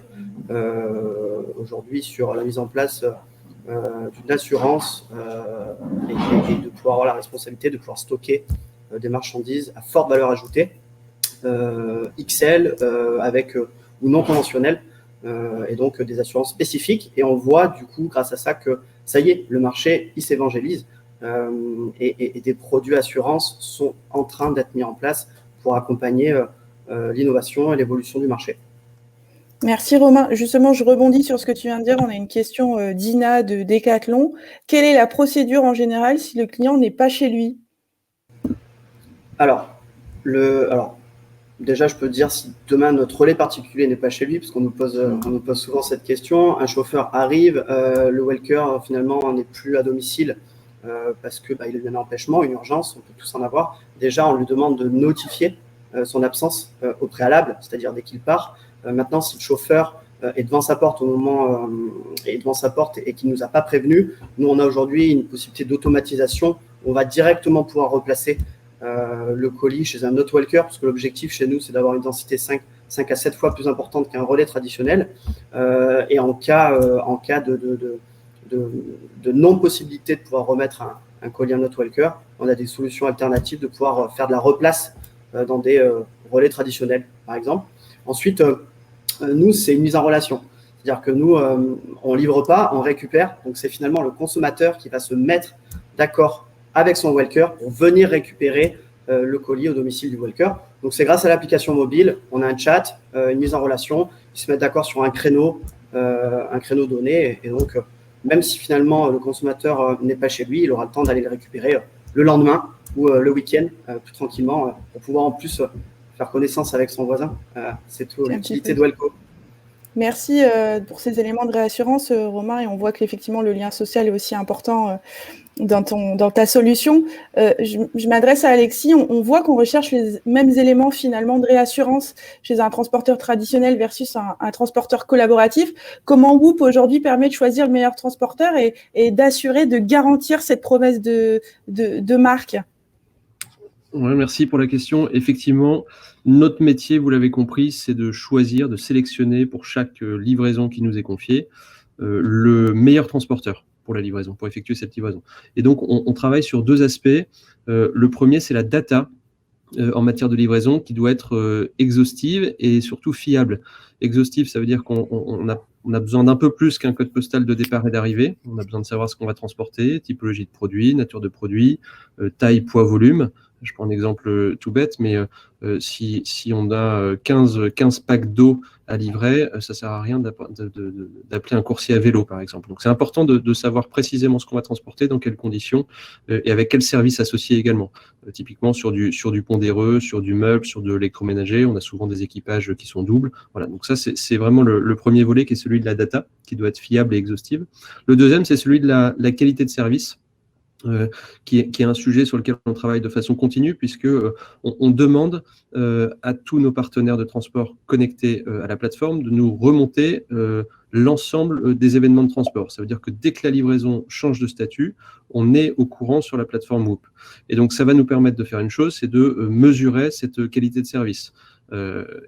Speaker 5: aujourd'hui sur la mise en place d'une assurance et de pouvoir avoir la responsabilité de pouvoir stocker des marchandises à forte valeur ajoutée, XL avec ou non conventionnelles, et donc des assurances spécifiques. Et on voit du coup, grâce à ça, que ça y est, le marché, il s'évangélise et des produits assurances sont en train d'être mis en place pour accompagner l'innovation et l'évolution du marché.
Speaker 1: Merci Romain. Justement, je rebondis sur ce que tu viens de dire. On a une question d'Ina de Decathlon. Quelle est la procédure en général si le client n'est pas chez lui?
Speaker 5: Alors, déjà, je peux dire si demain notre relais particulier n'est pas chez lui, parce qu'on nous pose souvent cette question. Un chauffeur arrive, le Welker finalement n'est plus à domicile parce que il a eu un empêchement, une urgence, on peut tous en avoir. Déjà, on lui demande de notifier son absence au préalable, c'est-à-dire dès qu'il part. Maintenant, si le chauffeur est devant sa porte et qu'il ne nous a pas prévenu, nous, on a aujourd'hui une possibilité d'automatisation. On va directement pouvoir replacer le colis chez un autre Welker, parce que l'objectif chez nous, c'est d'avoir une densité 5 à 7 fois plus importante qu'un relais traditionnel. Et en cas de non-possibilité de pouvoir remettre un colis à un autre Welker, on a des solutions alternatives de pouvoir faire de la replace dans des relais traditionnels, par exemple. Ensuite, nous, c'est une mise en relation. C'est-à-dire que nous, on ne livre pas, on récupère. Donc, c'est finalement le consommateur qui va se mettre d'accord avec son walker pour venir récupérer le colis au domicile du walker. Donc, c'est grâce à l'application mobile, on a un chat, une mise en relation, ils se mettent d'accord sur un créneau donné. Et donc, même si finalement le consommateur n'est pas chez lui, il aura le temps d'aller le récupérer le lendemain ou le week-end, tout tranquillement, pour pouvoir en plus faire connaissance avec son voisin. C'est tout l'utilité de Walco.
Speaker 1: Merci pour ces éléments de réassurance, Romain, et on voit qu'effectivement le lien social est aussi important dans ta solution. Je m'adresse à Alexis. On voit qu'on recherche les mêmes éléments finalement de réassurance chez un transporteur traditionnel versus un transporteur collaboratif. Comment Whoop aujourd'hui permet de choisir le meilleur transporteur et d'assurer, de garantir cette promesse de marque?
Speaker 6: Ouais, merci pour la question. Effectivement, notre métier, vous l'avez compris, c'est de choisir, de sélectionner pour chaque livraison qui nous est confiée le meilleur transporteur pour la livraison, pour effectuer cette livraison. Et donc, on travaille sur deux aspects. Le premier, c'est la data en matière de livraison qui doit être exhaustive et surtout fiable. Exhaustive, ça veut dire qu'on a besoin d'un peu plus qu'un code postal de départ et d'arrivée. On a besoin de savoir ce qu'on va transporter, typologie de produit, nature de produit, taille, poids, volume. Je prends un exemple tout bête, mais si on a 15 packs d'eau à livrer, ça ne sert à rien d'appeler un coursier à vélo, par exemple. Donc, c'est important de savoir précisément ce qu'on va transporter, dans quelles conditions et avec quel service associé également. Typiquement, sur du pondéreux, sur du meuble, sur de l'électroménager, on a souvent des équipages qui sont doubles. Voilà, donc ça, c'est vraiment le premier volet qui est celui de la data, qui doit être fiable et exhaustive. Le deuxième, c'est celui de la qualité de service. Qui est un sujet sur lequel on travaille de façon continue, puisque on demande à tous nos partenaires de transport connectés à la plateforme de nous remonter l'ensemble des événements de transport. Ça veut dire que dès que la livraison change de statut, on est au courant sur la plateforme Whoop. Et donc, ça va nous permettre de faire une chose, c'est de mesurer cette qualité de service.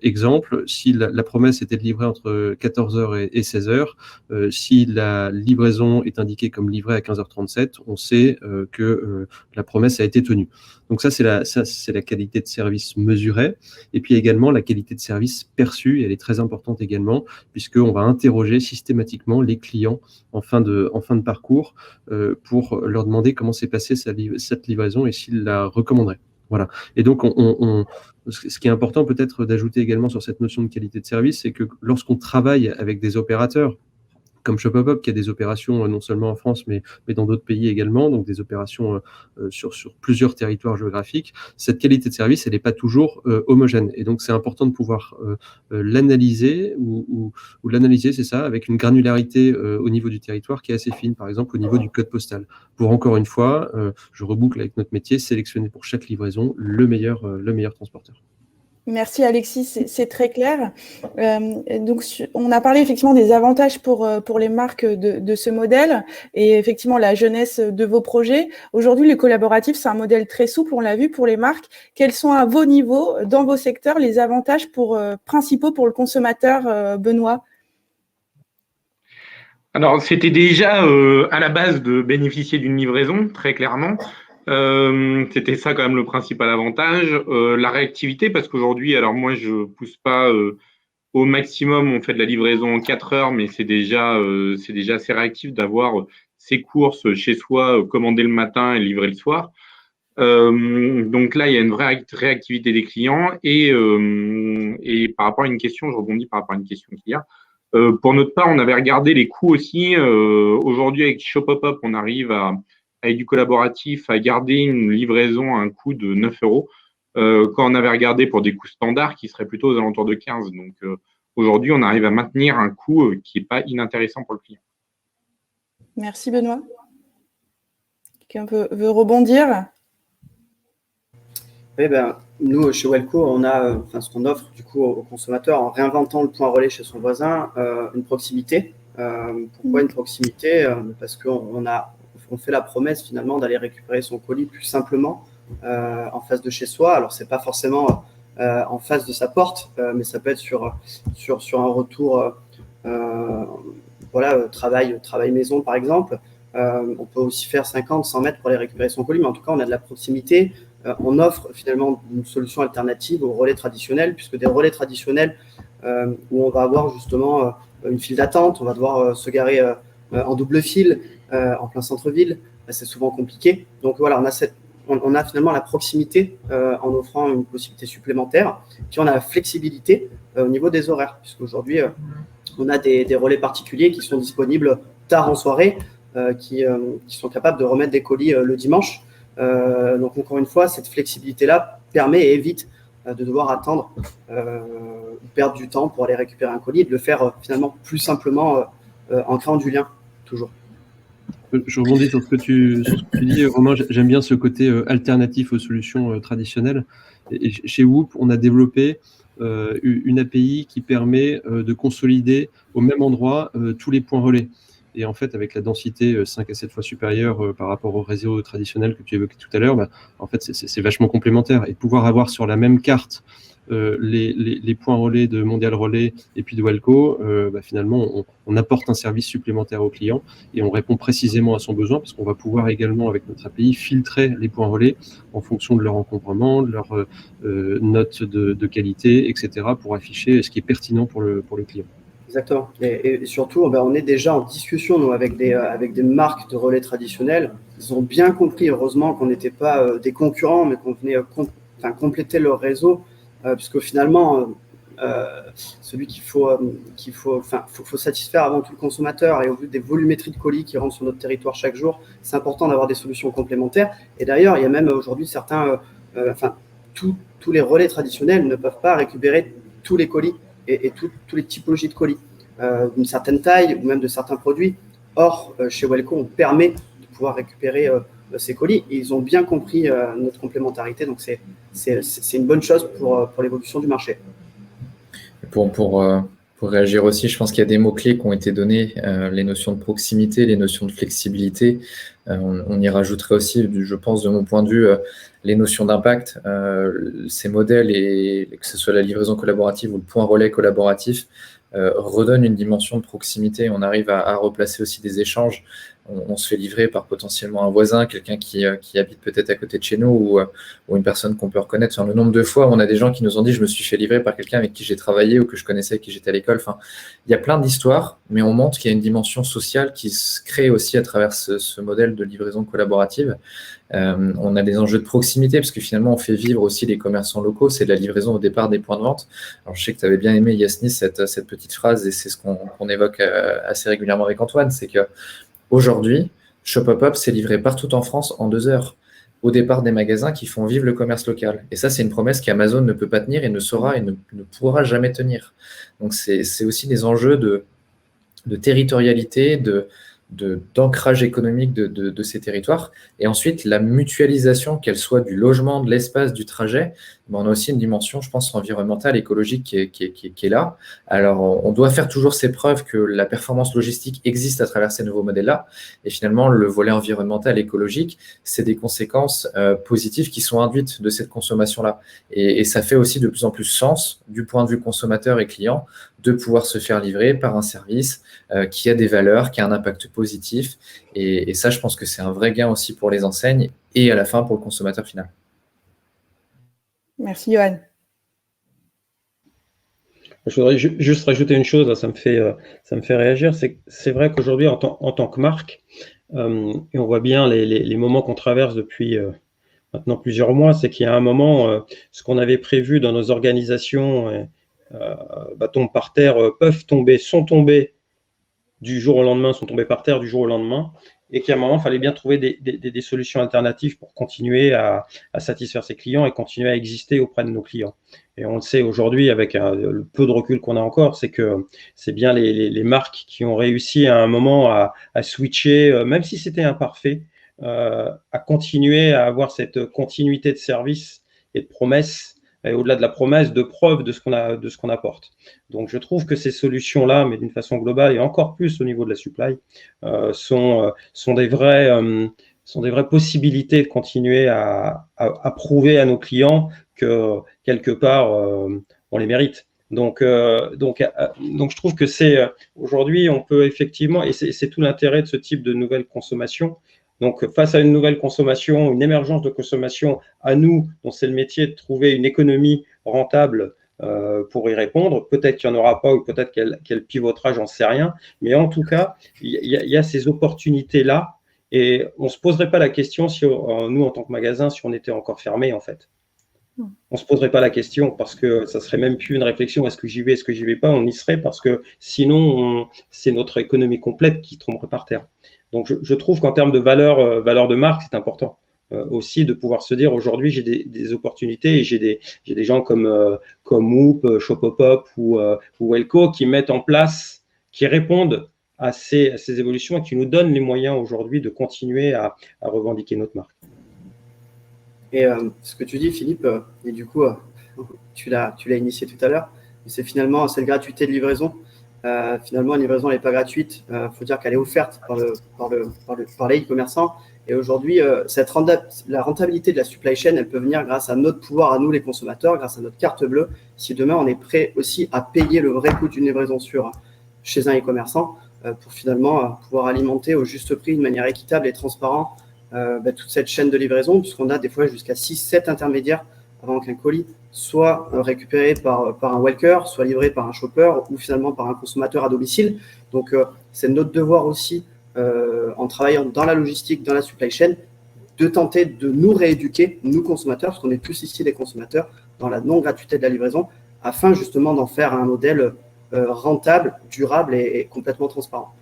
Speaker 6: Exemple, si la promesse était de livrer entre 14h et 16h, si la livraison est indiquée comme livrée à 15h37, on sait que la promesse a été tenue. Donc ça, c'est la qualité de service mesurée. Et puis également la qualité de service perçue, elle est très importante également, puisqu'on va interroger systématiquement les clients en fin de parcours pour leur demander comment s'est passée cette livraison et s'ils la recommanderaient. Voilà. Et donc, ce qui est important peut-être d'ajouter également sur cette notion de qualité de service, c'est que lorsqu'on travaille avec des opérateurs, comme ShopUp, qui a des opérations non seulement en France, mais dans d'autres pays également, donc des opérations sur plusieurs territoires géographiques, cette qualité de service, elle n'est pas toujours homogène. Et donc, c'est important de pouvoir l'analyser, ou l'analyser, c'est ça, avec une granularité au niveau du territoire qui est assez fine, par exemple au niveau du code postal. Pour encore une fois, je reboucle avec notre métier, sélectionner pour chaque livraison le meilleur transporteur.
Speaker 1: Merci Alexis, c'est très clair. Donc, on a parlé effectivement des avantages pour les marques de ce modèle et effectivement la jeunesse de vos projets. Aujourd'hui, les collaboratifs, c'est un modèle très souple, on l'a vu pour les marques. Quels sont à vos niveaux, dans vos secteurs, les avantages principaux pour le consommateur, Benoît ?
Speaker 2: Alors, c'était déjà à la base de bénéficier d'une livraison, très clairement. C'était ça quand même le principal avantage. La réactivité, parce qu'aujourd'hui, alors moi, je pousse pas au maximum, on fait de la livraison en 4 heures, mais c'est déjà assez réactif d'avoir ses courses chez soi, commandées le matin et livrées le soir. Donc là, il y a une vraie réactivité des clients et par rapport à une question, je rebondis par rapport à une question qu'il y a. Pour notre part, on avait regardé les coûts aussi. Aujourd'hui, avec ShopUp, on arrive avec du collaboratif à garder une livraison à un coût de 9 €. Quand on avait regardé pour des coûts standards qui seraient plutôt aux alentours de 15. Donc aujourd'hui, on arrive à maintenir un coût qui n'est pas inintéressant pour le client.
Speaker 1: Merci Benoît. Quelqu'un veut rebondir ?
Speaker 5: Oui, nous, chez Walco, on a ce qu'on offre du coup aux consommateurs en réinventant le point relais chez son voisin, une proximité. Pourquoi une proximité ? Parce qu'on fait la promesse finalement d'aller récupérer son colis plus simplement en face de chez soi. Alors, c'est pas forcément en face de sa porte, mais ça peut être sur un retour travail maison par exemple. On peut aussi faire 50-100 mètres pour aller récupérer son colis, mais en tout cas, on a de la proximité. On offre finalement une solution alternative aux relais traditionnels, puisque des relais traditionnels où on va avoir justement une file d'attente, on va devoir se garer en double file, en plein centre-ville, c'est souvent compliqué. Donc voilà, on a finalement la proximité en offrant une possibilité supplémentaire, puis on a la flexibilité au niveau des horaires, puisqu'aujourd'hui, on a des relais particuliers qui sont disponibles tard en soirée, qui sont capables de remettre des colis le dimanche. Donc encore une fois, cette flexibilité-là permet et évite de devoir attendre ou perdre du temps pour aller récupérer un colis et de le faire finalement plus simplement en créant du lien, toujours.
Speaker 6: Je rebondis sur ce que tu dis, Romain. J'aime bien ce côté alternatif aux solutions traditionnelles. Et chez Whoop, on a développé une API qui permet de consolider au même endroit tous les points relais. Et en fait, avec la densité 5 à 7 fois supérieure par rapport au réseau traditionnel que tu évoquais tout à l'heure, en fait, c'est vachement complémentaire. Et pouvoir avoir sur la même carte les points relais de Mondial Relais et puis de Walco, finalement, on apporte un service supplémentaire au client et on répond précisément à son besoin parce qu'on va pouvoir également, avec notre API, filtrer les points relais en fonction de leur encombrement, de leur note de qualité, etc., pour afficher ce qui est pertinent pour le client.
Speaker 5: Exactement. Et surtout, on est déjà en discussion nous, avec des marques de relais traditionnels. Ils ont bien compris, heureusement, qu'on n'était pas des concurrents, mais qu'on venait compléter leur réseau, puisque finalement, celui qu'il faut satisfaire avant tout le consommateur, et au vu des volumétries de colis qui rentrent sur notre territoire chaque jour, c'est important d'avoir des solutions complémentaires. Et d'ailleurs, il y a même aujourd'hui certains, tous les relais traditionnels ne peuvent pas récupérer tous les colis et toutes les typologies de colis d'une certaine taille ou même de certains produits. Or, chez Walco, on permet de pouvoir récupérer ces colis et ils ont bien compris notre complémentarité. Donc, c'est une bonne chose pour l'évolution du marché.
Speaker 4: Pour réagir aussi, je pense qu'il y a des mots-clés qui ont été donnés, les notions de proximité, les notions de flexibilité. On y rajouterait aussi, je pense, de mon point de vue, les notions d'impact. Ces modèles, et que ce soit la livraison collaborative ou le point relais collaboratif, redonnent une dimension de proximité. On arrive à replacer aussi des échanges. On se fait livrer par potentiellement un voisin, quelqu'un qui habite peut-être à côté de chez nous ou une personne qu'on peut reconnaître. Enfin, le nombre de fois où on a des gens qui nous ont dit « je me suis fait livrer par quelqu'un avec qui j'ai travaillé ou que je connaissais, avec qui j'étais à l'école ». Enfin, il y a plein d'histoires, mais on montre qu'il y a une dimension sociale qui se crée aussi à travers ce modèle de livraison collaborative. On a des enjeux de proximité parce que finalement, on fait vivre aussi les commerçants locaux. C'est de la livraison au départ des points de vente. Alors, je sais que tu avais bien aimé, Yasni, cette petite phrase et c'est ce qu'on évoque assez régulièrement avec Antoine, c'est que aujourd'hui, Shop-Up-Up, c'est livré partout en France en 2 heures, au départ des magasins qui font vivre le commerce local. Et ça, c'est une promesse qu'Amazon ne peut pas tenir et ne saura et ne pourra jamais tenir. Donc, c'est aussi des enjeux de territorialité, d'ancrage économique de ces territoires. Et ensuite, la mutualisation, qu'elle soit du logement, de l'espace, du trajet, on a aussi une dimension, je pense, environnementale, écologique qui est là. Alors, on doit faire toujours ces preuves que la performance logistique existe à travers ces nouveaux modèles-là. Et finalement, le volet environnemental, écologique, c'est des conséquences positives qui sont induites de cette consommation-là. Et ça fait aussi de plus en plus sens, du point de vue consommateur et client, de pouvoir se faire livrer par un service qui a des valeurs, qui a un impact positif. Et ça, je pense que c'est un vrai gain aussi pour les enseignes et à la fin pour le consommateur final.
Speaker 1: Merci, Johan.
Speaker 3: Je voudrais juste rajouter une chose, là, ça me fait réagir. C'est vrai qu'aujourd'hui, en tant que marque, et on voit bien les moments qu'on traverse depuis maintenant plusieurs mois, c'est qu'il y a un moment, ce qu'on avait prévu dans nos organisations tombent par terre, sont tombés du jour au lendemain, sont tombés par terre du jour au lendemain, et qu'à un moment, il fallait bien trouver des solutions alternatives pour continuer à satisfaire ses clients et continuer à exister auprès de nos clients. Et on le sait aujourd'hui, avec le peu de recul qu'on a encore, c'est que c'est bien les marques qui ont réussi à un moment à switcher, même si c'était imparfait, à continuer à avoir cette continuité de service et de promesses, et au-delà de la promesse, de preuve de ce qu'on apporte. Donc, je trouve que ces solutions-là, mais d'une façon globale et encore plus au niveau de la supply, sont des vraies possibilités de continuer à prouver à nos clients que quelque part on les mérite. Donc, je trouve que c'est aujourd'hui, on peut effectivement, et c'est tout l'intérêt de ce type de nouvelle consommation. Donc, face à une nouvelle consommation, une émergence de consommation, à nous, dont c'est le métier de trouver une économie rentable pour y répondre. Peut-être qu'il n'y en aura pas ou peut-être qu'elle pivotera, j'en sais rien. Mais en tout cas, il y a ces opportunités-là et on ne se poserait pas la question, si nous, en tant que magasin, si on était encore fermé, en fait. On ne se poserait pas la question parce que ça serait même plus une réflexion, est-ce que j'y vais, est-ce que j'y vais pas, on y serait parce que sinon, c'est notre économie complète qui tomberait par terre. Donc, je trouve qu'en termes de valeur de marque, c'est important. Aussi de pouvoir se dire aujourd'hui j'ai des opportunités et j'ai des gens comme Whoop, Shopopop ou Welco qui mettent en place, qui répondent à ces évolutions et qui nous donnent les moyens aujourd'hui de continuer à revendiquer notre marque.
Speaker 5: Et ce que tu dis, Philippe, et du coup, tu l'as initié tout à l'heure, c'est finalement cette gratuité de livraison. Finalement, une livraison n'est pas gratuite. Faut dire qu'elle est offerte par les e-commerçants. Et aujourd'hui, la rentabilité de la supply chain, elle peut venir grâce à notre pouvoir, à nous les consommateurs, grâce à notre carte bleue. Si demain, on est prêt aussi à payer le vrai coût d'une livraison chez un e-commerçant pour finalement pouvoir alimenter au juste prix, de manière équitable et transparente, toute cette chaîne de livraison, puisqu'on a des fois jusqu'à 6-7 intermédiaires avant qu'un colis soit récupéré par un walker, soit livré par un shopper ou finalement par un consommateur à domicile. Donc, c'est notre devoir aussi, en travaillant dans la logistique, dans la supply chain, de tenter de nous rééduquer, nous consommateurs, parce qu'on est tous ici des consommateurs, dans la non-gratuité de la livraison, afin justement d'en faire un modèle rentable, durable et complètement transparent.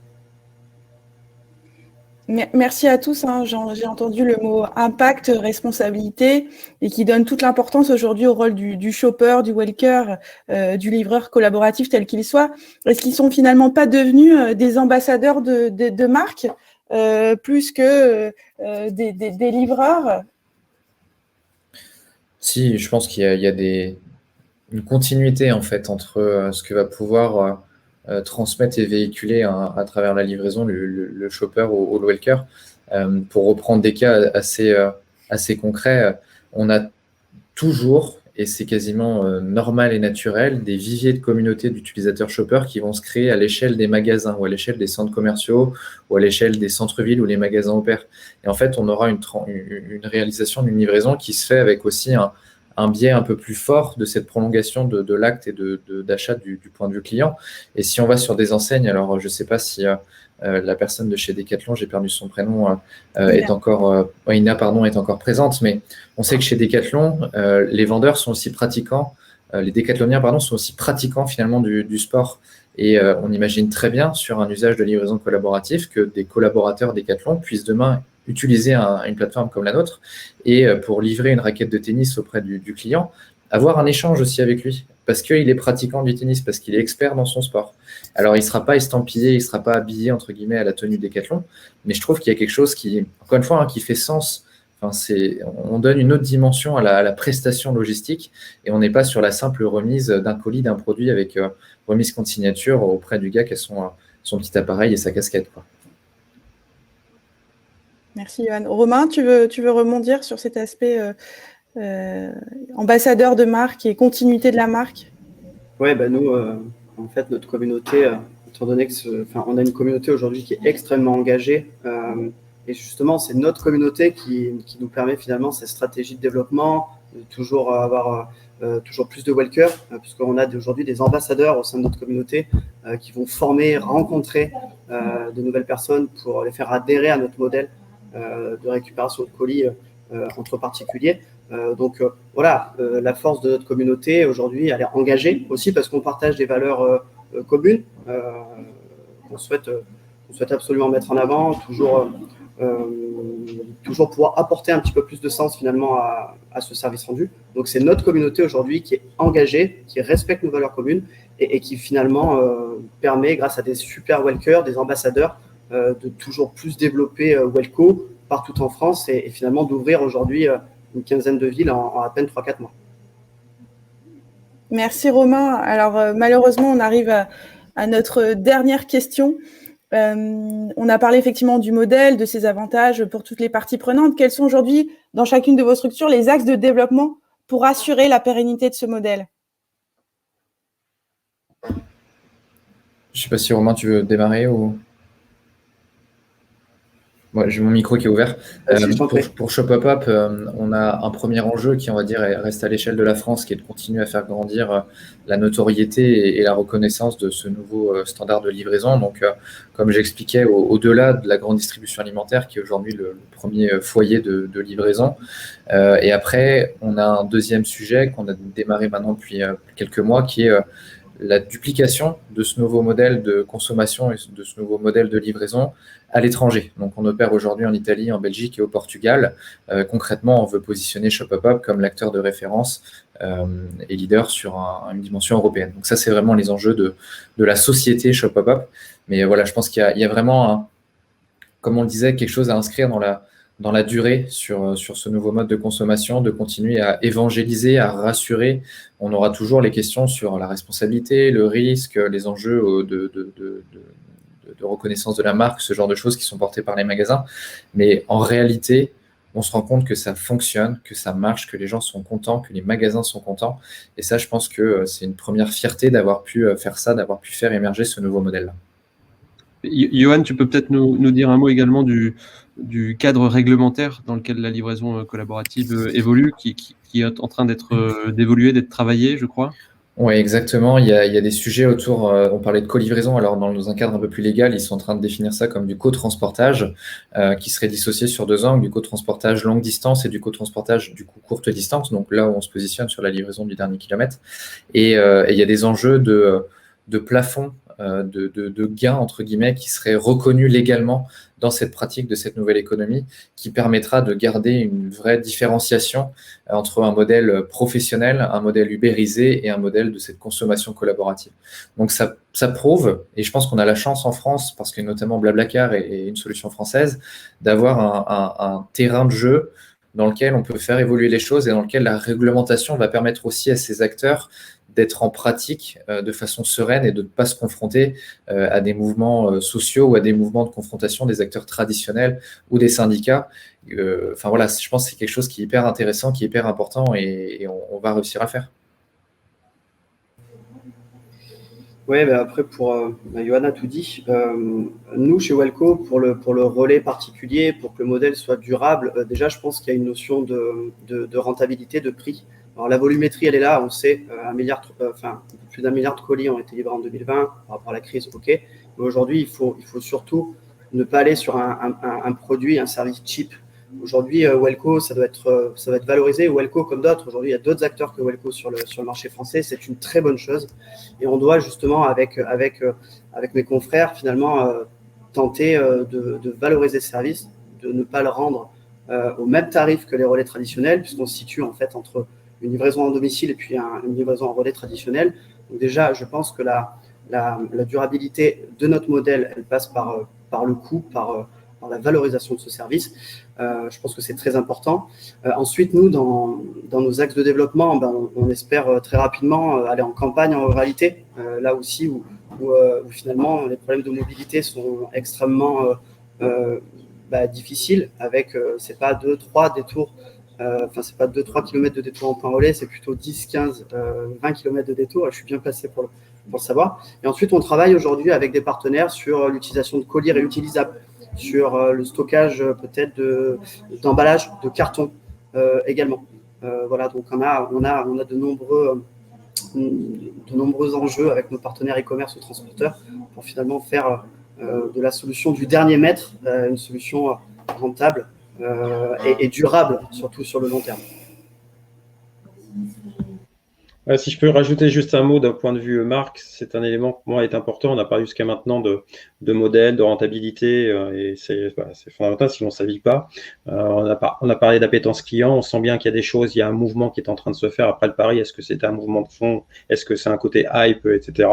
Speaker 1: Merci à tous. J'ai entendu le mot impact, responsabilité, et qui donne toute l'importance aujourd'hui au rôle du shopper, du walker, du livreur collaboratif tel qu'il soit. Est-ce qu'ils sont finalement pas devenus des ambassadeurs de marque plus que des livreurs?
Speaker 4: Si, je pense qu'il y a une continuité en fait entre ce que va pouvoir transmettre et véhiculer à travers la livraison le shopper ou le walker. Pour reprendre des cas assez concrets, on a toujours, et c'est quasiment normal et naturel, des viviers de communautés d'utilisateurs shoppers qui vont se créer à l'échelle des magasins ou à l'échelle des centres commerciaux ou à l'échelle des centres-villes où les magasins opèrent. Et en fait, on aura une réalisation d'une livraison qui se fait avec aussi un biais un peu plus fort de cette prolongation de l'acte et d'achat du point de vue client. Et si on va sur des enseignes, alors je ne sais pas si la personne de chez Decathlon, j'ai perdu son prénom, est encore présente, mais on sait que chez Decathlon, les vendeurs sont aussi pratiquants, les décathloniens sont aussi pratiquants finalement du sport. Et on imagine très bien sur un usage de livraison collaboratif que des collaborateurs Decathlon puissent demain utiliser une plateforme comme la nôtre et pour livrer une raquette de tennis auprès du client, avoir un échange aussi avec lui parce qu'il est pratiquant du tennis, parce qu'il est expert dans son sport. Alors, il ne sera pas estampillé, il ne sera pas habillé, entre guillemets, à la tenue Decathlon, mais je trouve qu'il y a quelque chose qui, encore une fois, qui fait sens. Enfin, on donne une autre dimension à la prestation logistique et on n'est pas sur la simple remise d'un colis, d'un produit avec remise contre signature auprès du gars qui a son petit appareil et sa casquette, quoi.
Speaker 1: Merci, Johan. Romain, tu veux rebondir sur cet aspect ambassadeur de marque et continuité de la marque?
Speaker 5: Oui, nous, en fait, notre communauté, étant donné on a une communauté aujourd'hui qui est extrêmement engagée, et justement, c'est notre communauté qui nous permet finalement cette stratégie de développement, de toujours avoir toujours plus de walkers, puisqu'on a aujourd'hui des ambassadeurs au sein de notre communauté qui vont former, rencontrer de nouvelles personnes pour les faire adhérer à notre modèle de récupération de colis entre particuliers. Donc voilà, la force de notre communauté aujourd'hui, elle est engagée aussi parce qu'on partage des valeurs communes qu'on souhaite absolument mettre en avant, toujours pouvoir apporter un petit peu plus de sens finalement à ce service rendu. Donc c'est notre communauté aujourd'hui qui est engagée, qui respecte nos valeurs communes et qui finalement permet, grâce à des super walkers, des ambassadeurs, de toujours plus développer Welco partout en France et finalement d'ouvrir aujourd'hui une quinzaine de villes en à peine 3-4 mois.
Speaker 1: Merci Romain. Alors malheureusement, on arrive à notre dernière question. On a parlé effectivement du modèle, de ses avantages pour toutes les parties prenantes. Quels sont aujourd'hui, dans chacune de vos structures, les axes de développement pour assurer la pérennité de ce modèle?
Speaker 4: Je ne sais pas si Romain, tu veux démarrer ou… Ouais, j'ai mon micro qui est ouvert.
Speaker 5: Vas-y,
Speaker 4: Pour ShopUp, on a un premier enjeu qui, on va dire, reste à l'échelle de la France, qui est de continuer à faire grandir la notoriété et la reconnaissance de ce nouveau standard de livraison. Donc, comme j'expliquais, au-delà de la grande distribution alimentaire, qui est aujourd'hui le premier foyer de livraison. Et après, on a un deuxième sujet qu'on a démarré maintenant depuis quelques mois, qui est la duplication de ce nouveau modèle de consommation et de ce nouveau modèle de livraison à l'étranger. Donc, on opère aujourd'hui en Italie, en Belgique et au Portugal. Concrètement, on veut positionner ShopUp comme l'acteur de référence et leader sur une dimension européenne. Donc, ça, c'est vraiment les enjeux de la société ShopUp. Mais voilà, je pense qu'il y a vraiment, comme on le disait, quelque chose à inscrire dans la durée sur ce nouveau mode de consommation, de continuer à évangéliser, à rassurer. On aura toujours les questions sur la responsabilité, le risque, les enjeux de reconnaissance de la marque, ce genre de choses qui sont portées par les magasins. Mais en réalité, on se rend compte que ça fonctionne, que ça marche, que les gens sont contents, que les magasins sont contents. Et ça, je pense que c'est une première fierté d'avoir pu faire ça, d'avoir pu faire émerger ce nouveau modèle-là.
Speaker 6: Johan, tu peux peut-être nous dire un mot également du cadre réglementaire dans lequel la livraison collaborative évolue, qui est en train d'évoluer, d'être travaillé, je crois.
Speaker 4: Oui, exactement. Il y a des sujets autour, on parlait de co-livraison, alors dans un cadre un peu plus légal, ils sont en train de définir ça comme du co-transportage, qui serait dissocié sur 2 angles, du co-transportage longue distance et du co-transportage du coup courte distance, donc là où on se positionne sur la livraison du dernier kilomètre. Et il y a des enjeux de plafond, de gains, entre guillemets, qui seraient reconnus légalement dans cette pratique de cette nouvelle économie, qui permettra de garder une vraie différenciation entre un modèle professionnel, un modèle ubérisé et un modèle de cette consommation collaborative. Donc ça prouve, et je pense qu'on a la chance en France, parce que notamment Blablacar est une solution française, d'avoir un terrain de jeu dans lequel on peut faire évoluer les choses et dans lequel la réglementation va permettre aussi à ces acteurs d'être en pratique de façon sereine et de ne pas se confronter à des mouvements sociaux ou à des mouvements de confrontation des acteurs traditionnels ou des syndicats. Enfin voilà, je pense que c'est quelque chose qui est hyper intéressant, qui est hyper important et on va réussir à le faire.
Speaker 5: Oui, après, Johan a tout dit. Nous, chez Welco, pour le relais particulier, pour que le modèle soit durable, déjà, je pense qu'il y a une notion de rentabilité, de prix. Alors, la volumétrie, elle est là, on sait, plus d'1 milliard de colis ont été livrés en 2020 par rapport à la crise, ok. Mais aujourd'hui, il faut surtout ne pas aller sur un produit, un service cheap. Aujourd'hui, Welco, ça va être valorisé. Welco, comme d'autres, aujourd'hui, il y a d'autres acteurs que Welco sur le marché français. C'est une très bonne chose. Et on doit justement, avec mes confrères, finalement, tenter de valoriser ce service, de ne pas le rendre au même tarif que les relais traditionnels, puisqu'on se situe en fait entre une livraison en domicile et puis une livraison en relais traditionnel. Donc déjà, je pense que la durabilité de notre modèle, elle passe par le coût, par la valorisation de ce service. Je pense que c'est très important. Ensuite, nous, dans nos axes de développement, on espère très rapidement aller en campagne en ruralité, là aussi où finalement les problèmes de mobilité sont extrêmement difficiles, avec c'est pas 2-3 détours, c'est pas 2-3 km de détour en point relais, c'est plutôt 10, 15, 20 km de détour. Je suis bien placé pour le savoir. Et ensuite, on travaille aujourd'hui avec des partenaires sur l'utilisation de colis réutilisables, sur le stockage peut-être d'emballage, de carton également. Voilà, donc on a de nombreux enjeux avec nos partenaires e-commerce ou transporteurs pour finalement faire de la solution du dernier mètre une solution rentable et durable, surtout sur le long terme.
Speaker 3: Si je peux rajouter juste un mot d'un point de vue marque, c'est un élément qui pour moi est important. On a parlé jusqu'à maintenant de modèle, de rentabilité, et c'est fondamental, sinon ça ne vit pas. On a parlé d'appétence client, on sent bien qu'il y a des choses, il y a un mouvement qui est en train de se faire. Après le pari, est-ce que c'est un mouvement de fond, est-ce que c'est un côté hype, etc.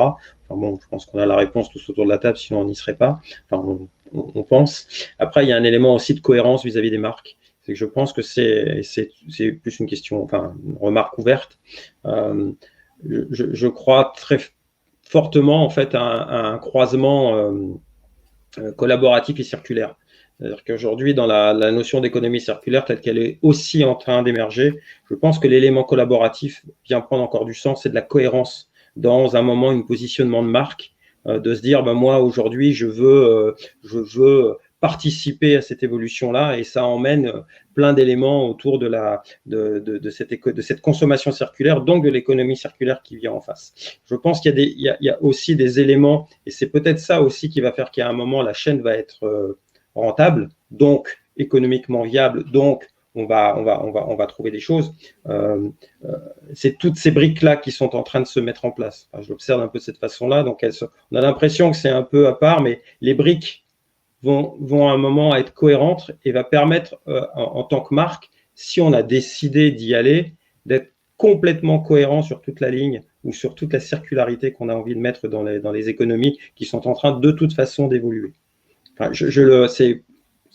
Speaker 3: Enfin bon, je pense qu'on a la réponse tous autour de la table, sinon on n'y serait pas. Enfin, on pense. Après, il y a un élément aussi de cohérence vis-à-vis des marques. C'est que je pense que c'est plus une question, enfin, une remarque ouverte. Je crois très fortement en fait à un croisement collaboratif et circulaire. C'est-à-dire qu'aujourd'hui, dans la notion d'économie circulaire telle qu'elle est aussi en train d'émerger, je pense que l'élément collaboratif vient prendre encore du sens et de la cohérence dans un moment, un positionnement de marque, de se dire, moi aujourd'hui, je veux participer à cette évolution-là, et ça emmène plein d'éléments autour de cette consommation circulaire, donc de l'économie circulaire qui vient en face. Je pense qu'il y a aussi des éléments, et c'est peut-être ça aussi qui va faire qu'à un moment, la chaîne va être rentable, donc économiquement viable, donc on va trouver des choses. C'est toutes ces briques-là qui sont en train de se mettre en place. Enfin, je l'observe un peu de cette façon-là, donc on a l'impression que c'est un peu à part, mais les briques vont à un moment être cohérentes et va permettre, en tant que marque, si on a décidé d'y aller, d'être complètement cohérent sur toute la ligne ou sur toute la circularité qu'on a envie de mettre dans les économies qui sont en train de toute façon d'évoluer. Enfin,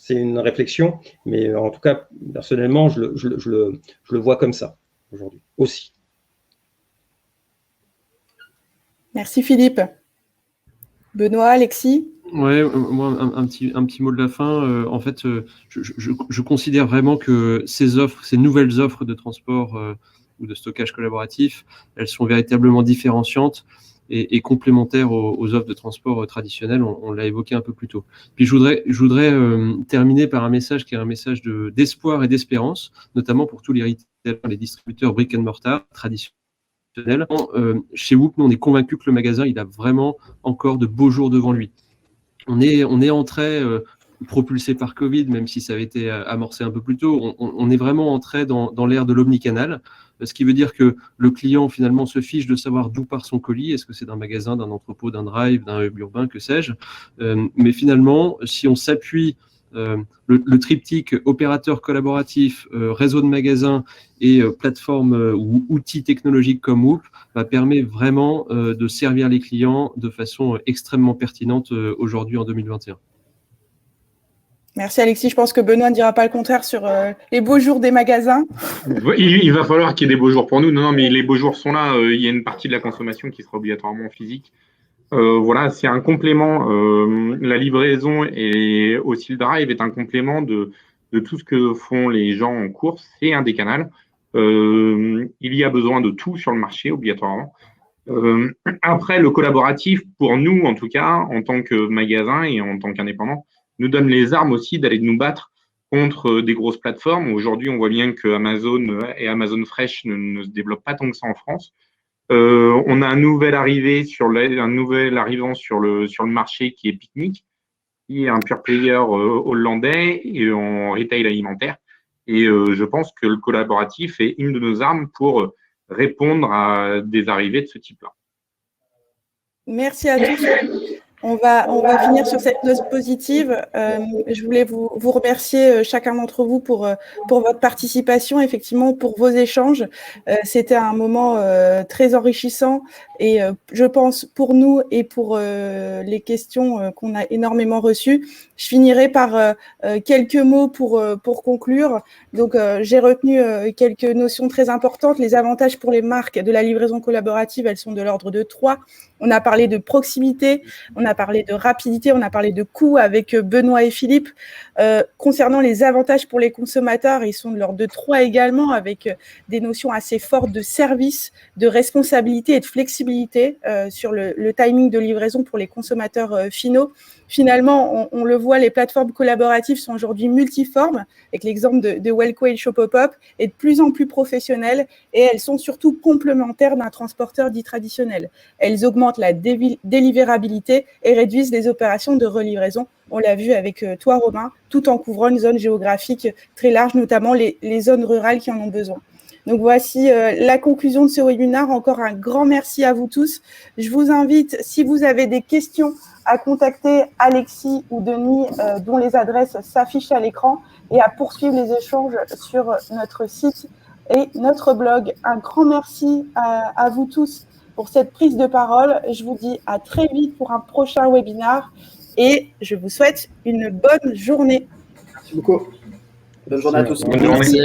Speaker 3: c'est une réflexion, mais en tout cas, personnellement, je le vois comme ça aujourd'hui aussi.
Speaker 1: Merci Philippe. Benoît, Alexis?
Speaker 6: Ouais, moi, un petit mot de la fin. En fait, je considère vraiment que ces nouvelles offres de transport ou de stockage collaboratif, elles sont véritablement différenciantes et complémentaires aux offres de transport traditionnelles. On l'a évoqué un peu plus tôt. Puis je voudrais terminer par un message qui est un message d'espoir et d'espérance, notamment pour tous les retailers, les distributeurs brick and mortar traditionnels. Chez Whoop, nous, on est convaincus que le magasin, il a vraiment encore de beaux jours devant lui. On est entré, propulsé par Covid, même si ça avait été amorcé un peu plus tôt, on est vraiment entré dans l'ère de l'omnicanal, ce qui veut dire que le client finalement se fiche de savoir d'où part son colis, est-ce que c'est d'un magasin, d'un entrepôt, d'un drive, d'un hub urbain, que sais-je. Mais finalement, si on s'appuie, le triptyque opérateur collaboratif, réseau de magasins et plateforme ou outils technologiques comme Whoop, permet vraiment de servir les clients de façon extrêmement pertinente aujourd'hui en 2021.
Speaker 1: Merci Alexis, je pense que Benoît ne dira pas le contraire sur les beaux jours des magasins.
Speaker 2: Il va falloir qu'il y ait des beaux jours pour nous. Non, mais les beaux jours sont là. Il y a une partie de la consommation qui sera obligatoirement physique. Voilà, c'est un complément. La livraison et aussi le drive est un complément de tout ce que font les gens en course. C'est un décanal. Il y a besoin de tout sur le marché, obligatoirement. Après, le collaboratif, pour nous, en tout cas, en tant que magasin et en tant qu'indépendant, nous donne les armes aussi d'aller nous battre contre des grosses plateformes. Aujourd'hui, on voit bien que Amazon et Amazon Fresh ne se développent pas tant que ça en France. On a un nouvel arrivant sur le marché qui est Picnic, qui est un pure player hollandais et en retail alimentaire. Et je pense que le collaboratif est une de nos armes pour répondre à des arrivées de ce type-là.
Speaker 1: Merci à tous. On va finir sur cette note positive. Je voulais vous remercier chacun d'entre vous pour votre participation, effectivement, pour vos échanges. C'était un moment très enrichissant et je pense pour nous et pour les questions qu'on a énormément reçues. Je finirai par quelques mots pour conclure. Donc, j'ai retenu quelques notions très importantes. Les avantages pour les marques de la livraison collaborative, elles sont de l'ordre de 3. On a parlé de proximité, on a parlé de rapidité, on a parlé de coût avec Benoît et Philippe. Concernant les avantages pour les consommateurs, ils sont de l'ordre de 3 également, avec des notions assez fortes de service, de responsabilité et de flexibilité sur le timing de livraison pour les consommateurs finaux. Finalement, on le voit, les plateformes collaboratives sont aujourd'hui multiformes, avec l'exemple de Wellco et Shopopop, et de plus en plus professionnelles, et elles sont surtout complémentaires d'un transporteur dit traditionnel. Elles augmentent la délivrabilité et réduisent les opérations de relivraison. On l'a vu avec toi, Romain, tout en couvrant une zone géographique très large, notamment les zones rurales qui en ont besoin. Donc voici la conclusion de ce webinaire. Encore un grand merci à vous tous. Je vous invite, si vous avez des questions, à contacter Alexis ou Denis, dont les adresses s'affichent à l'écran, et à poursuivre les échanges sur notre site et notre blog. Un grand merci à vous tous pour cette prise de parole. Je vous dis à très vite pour un prochain webinaire et je vous souhaite une bonne journée.
Speaker 5: Merci beaucoup. Bonne journée à tous.
Speaker 2: Bonne journée.
Speaker 4: Merci.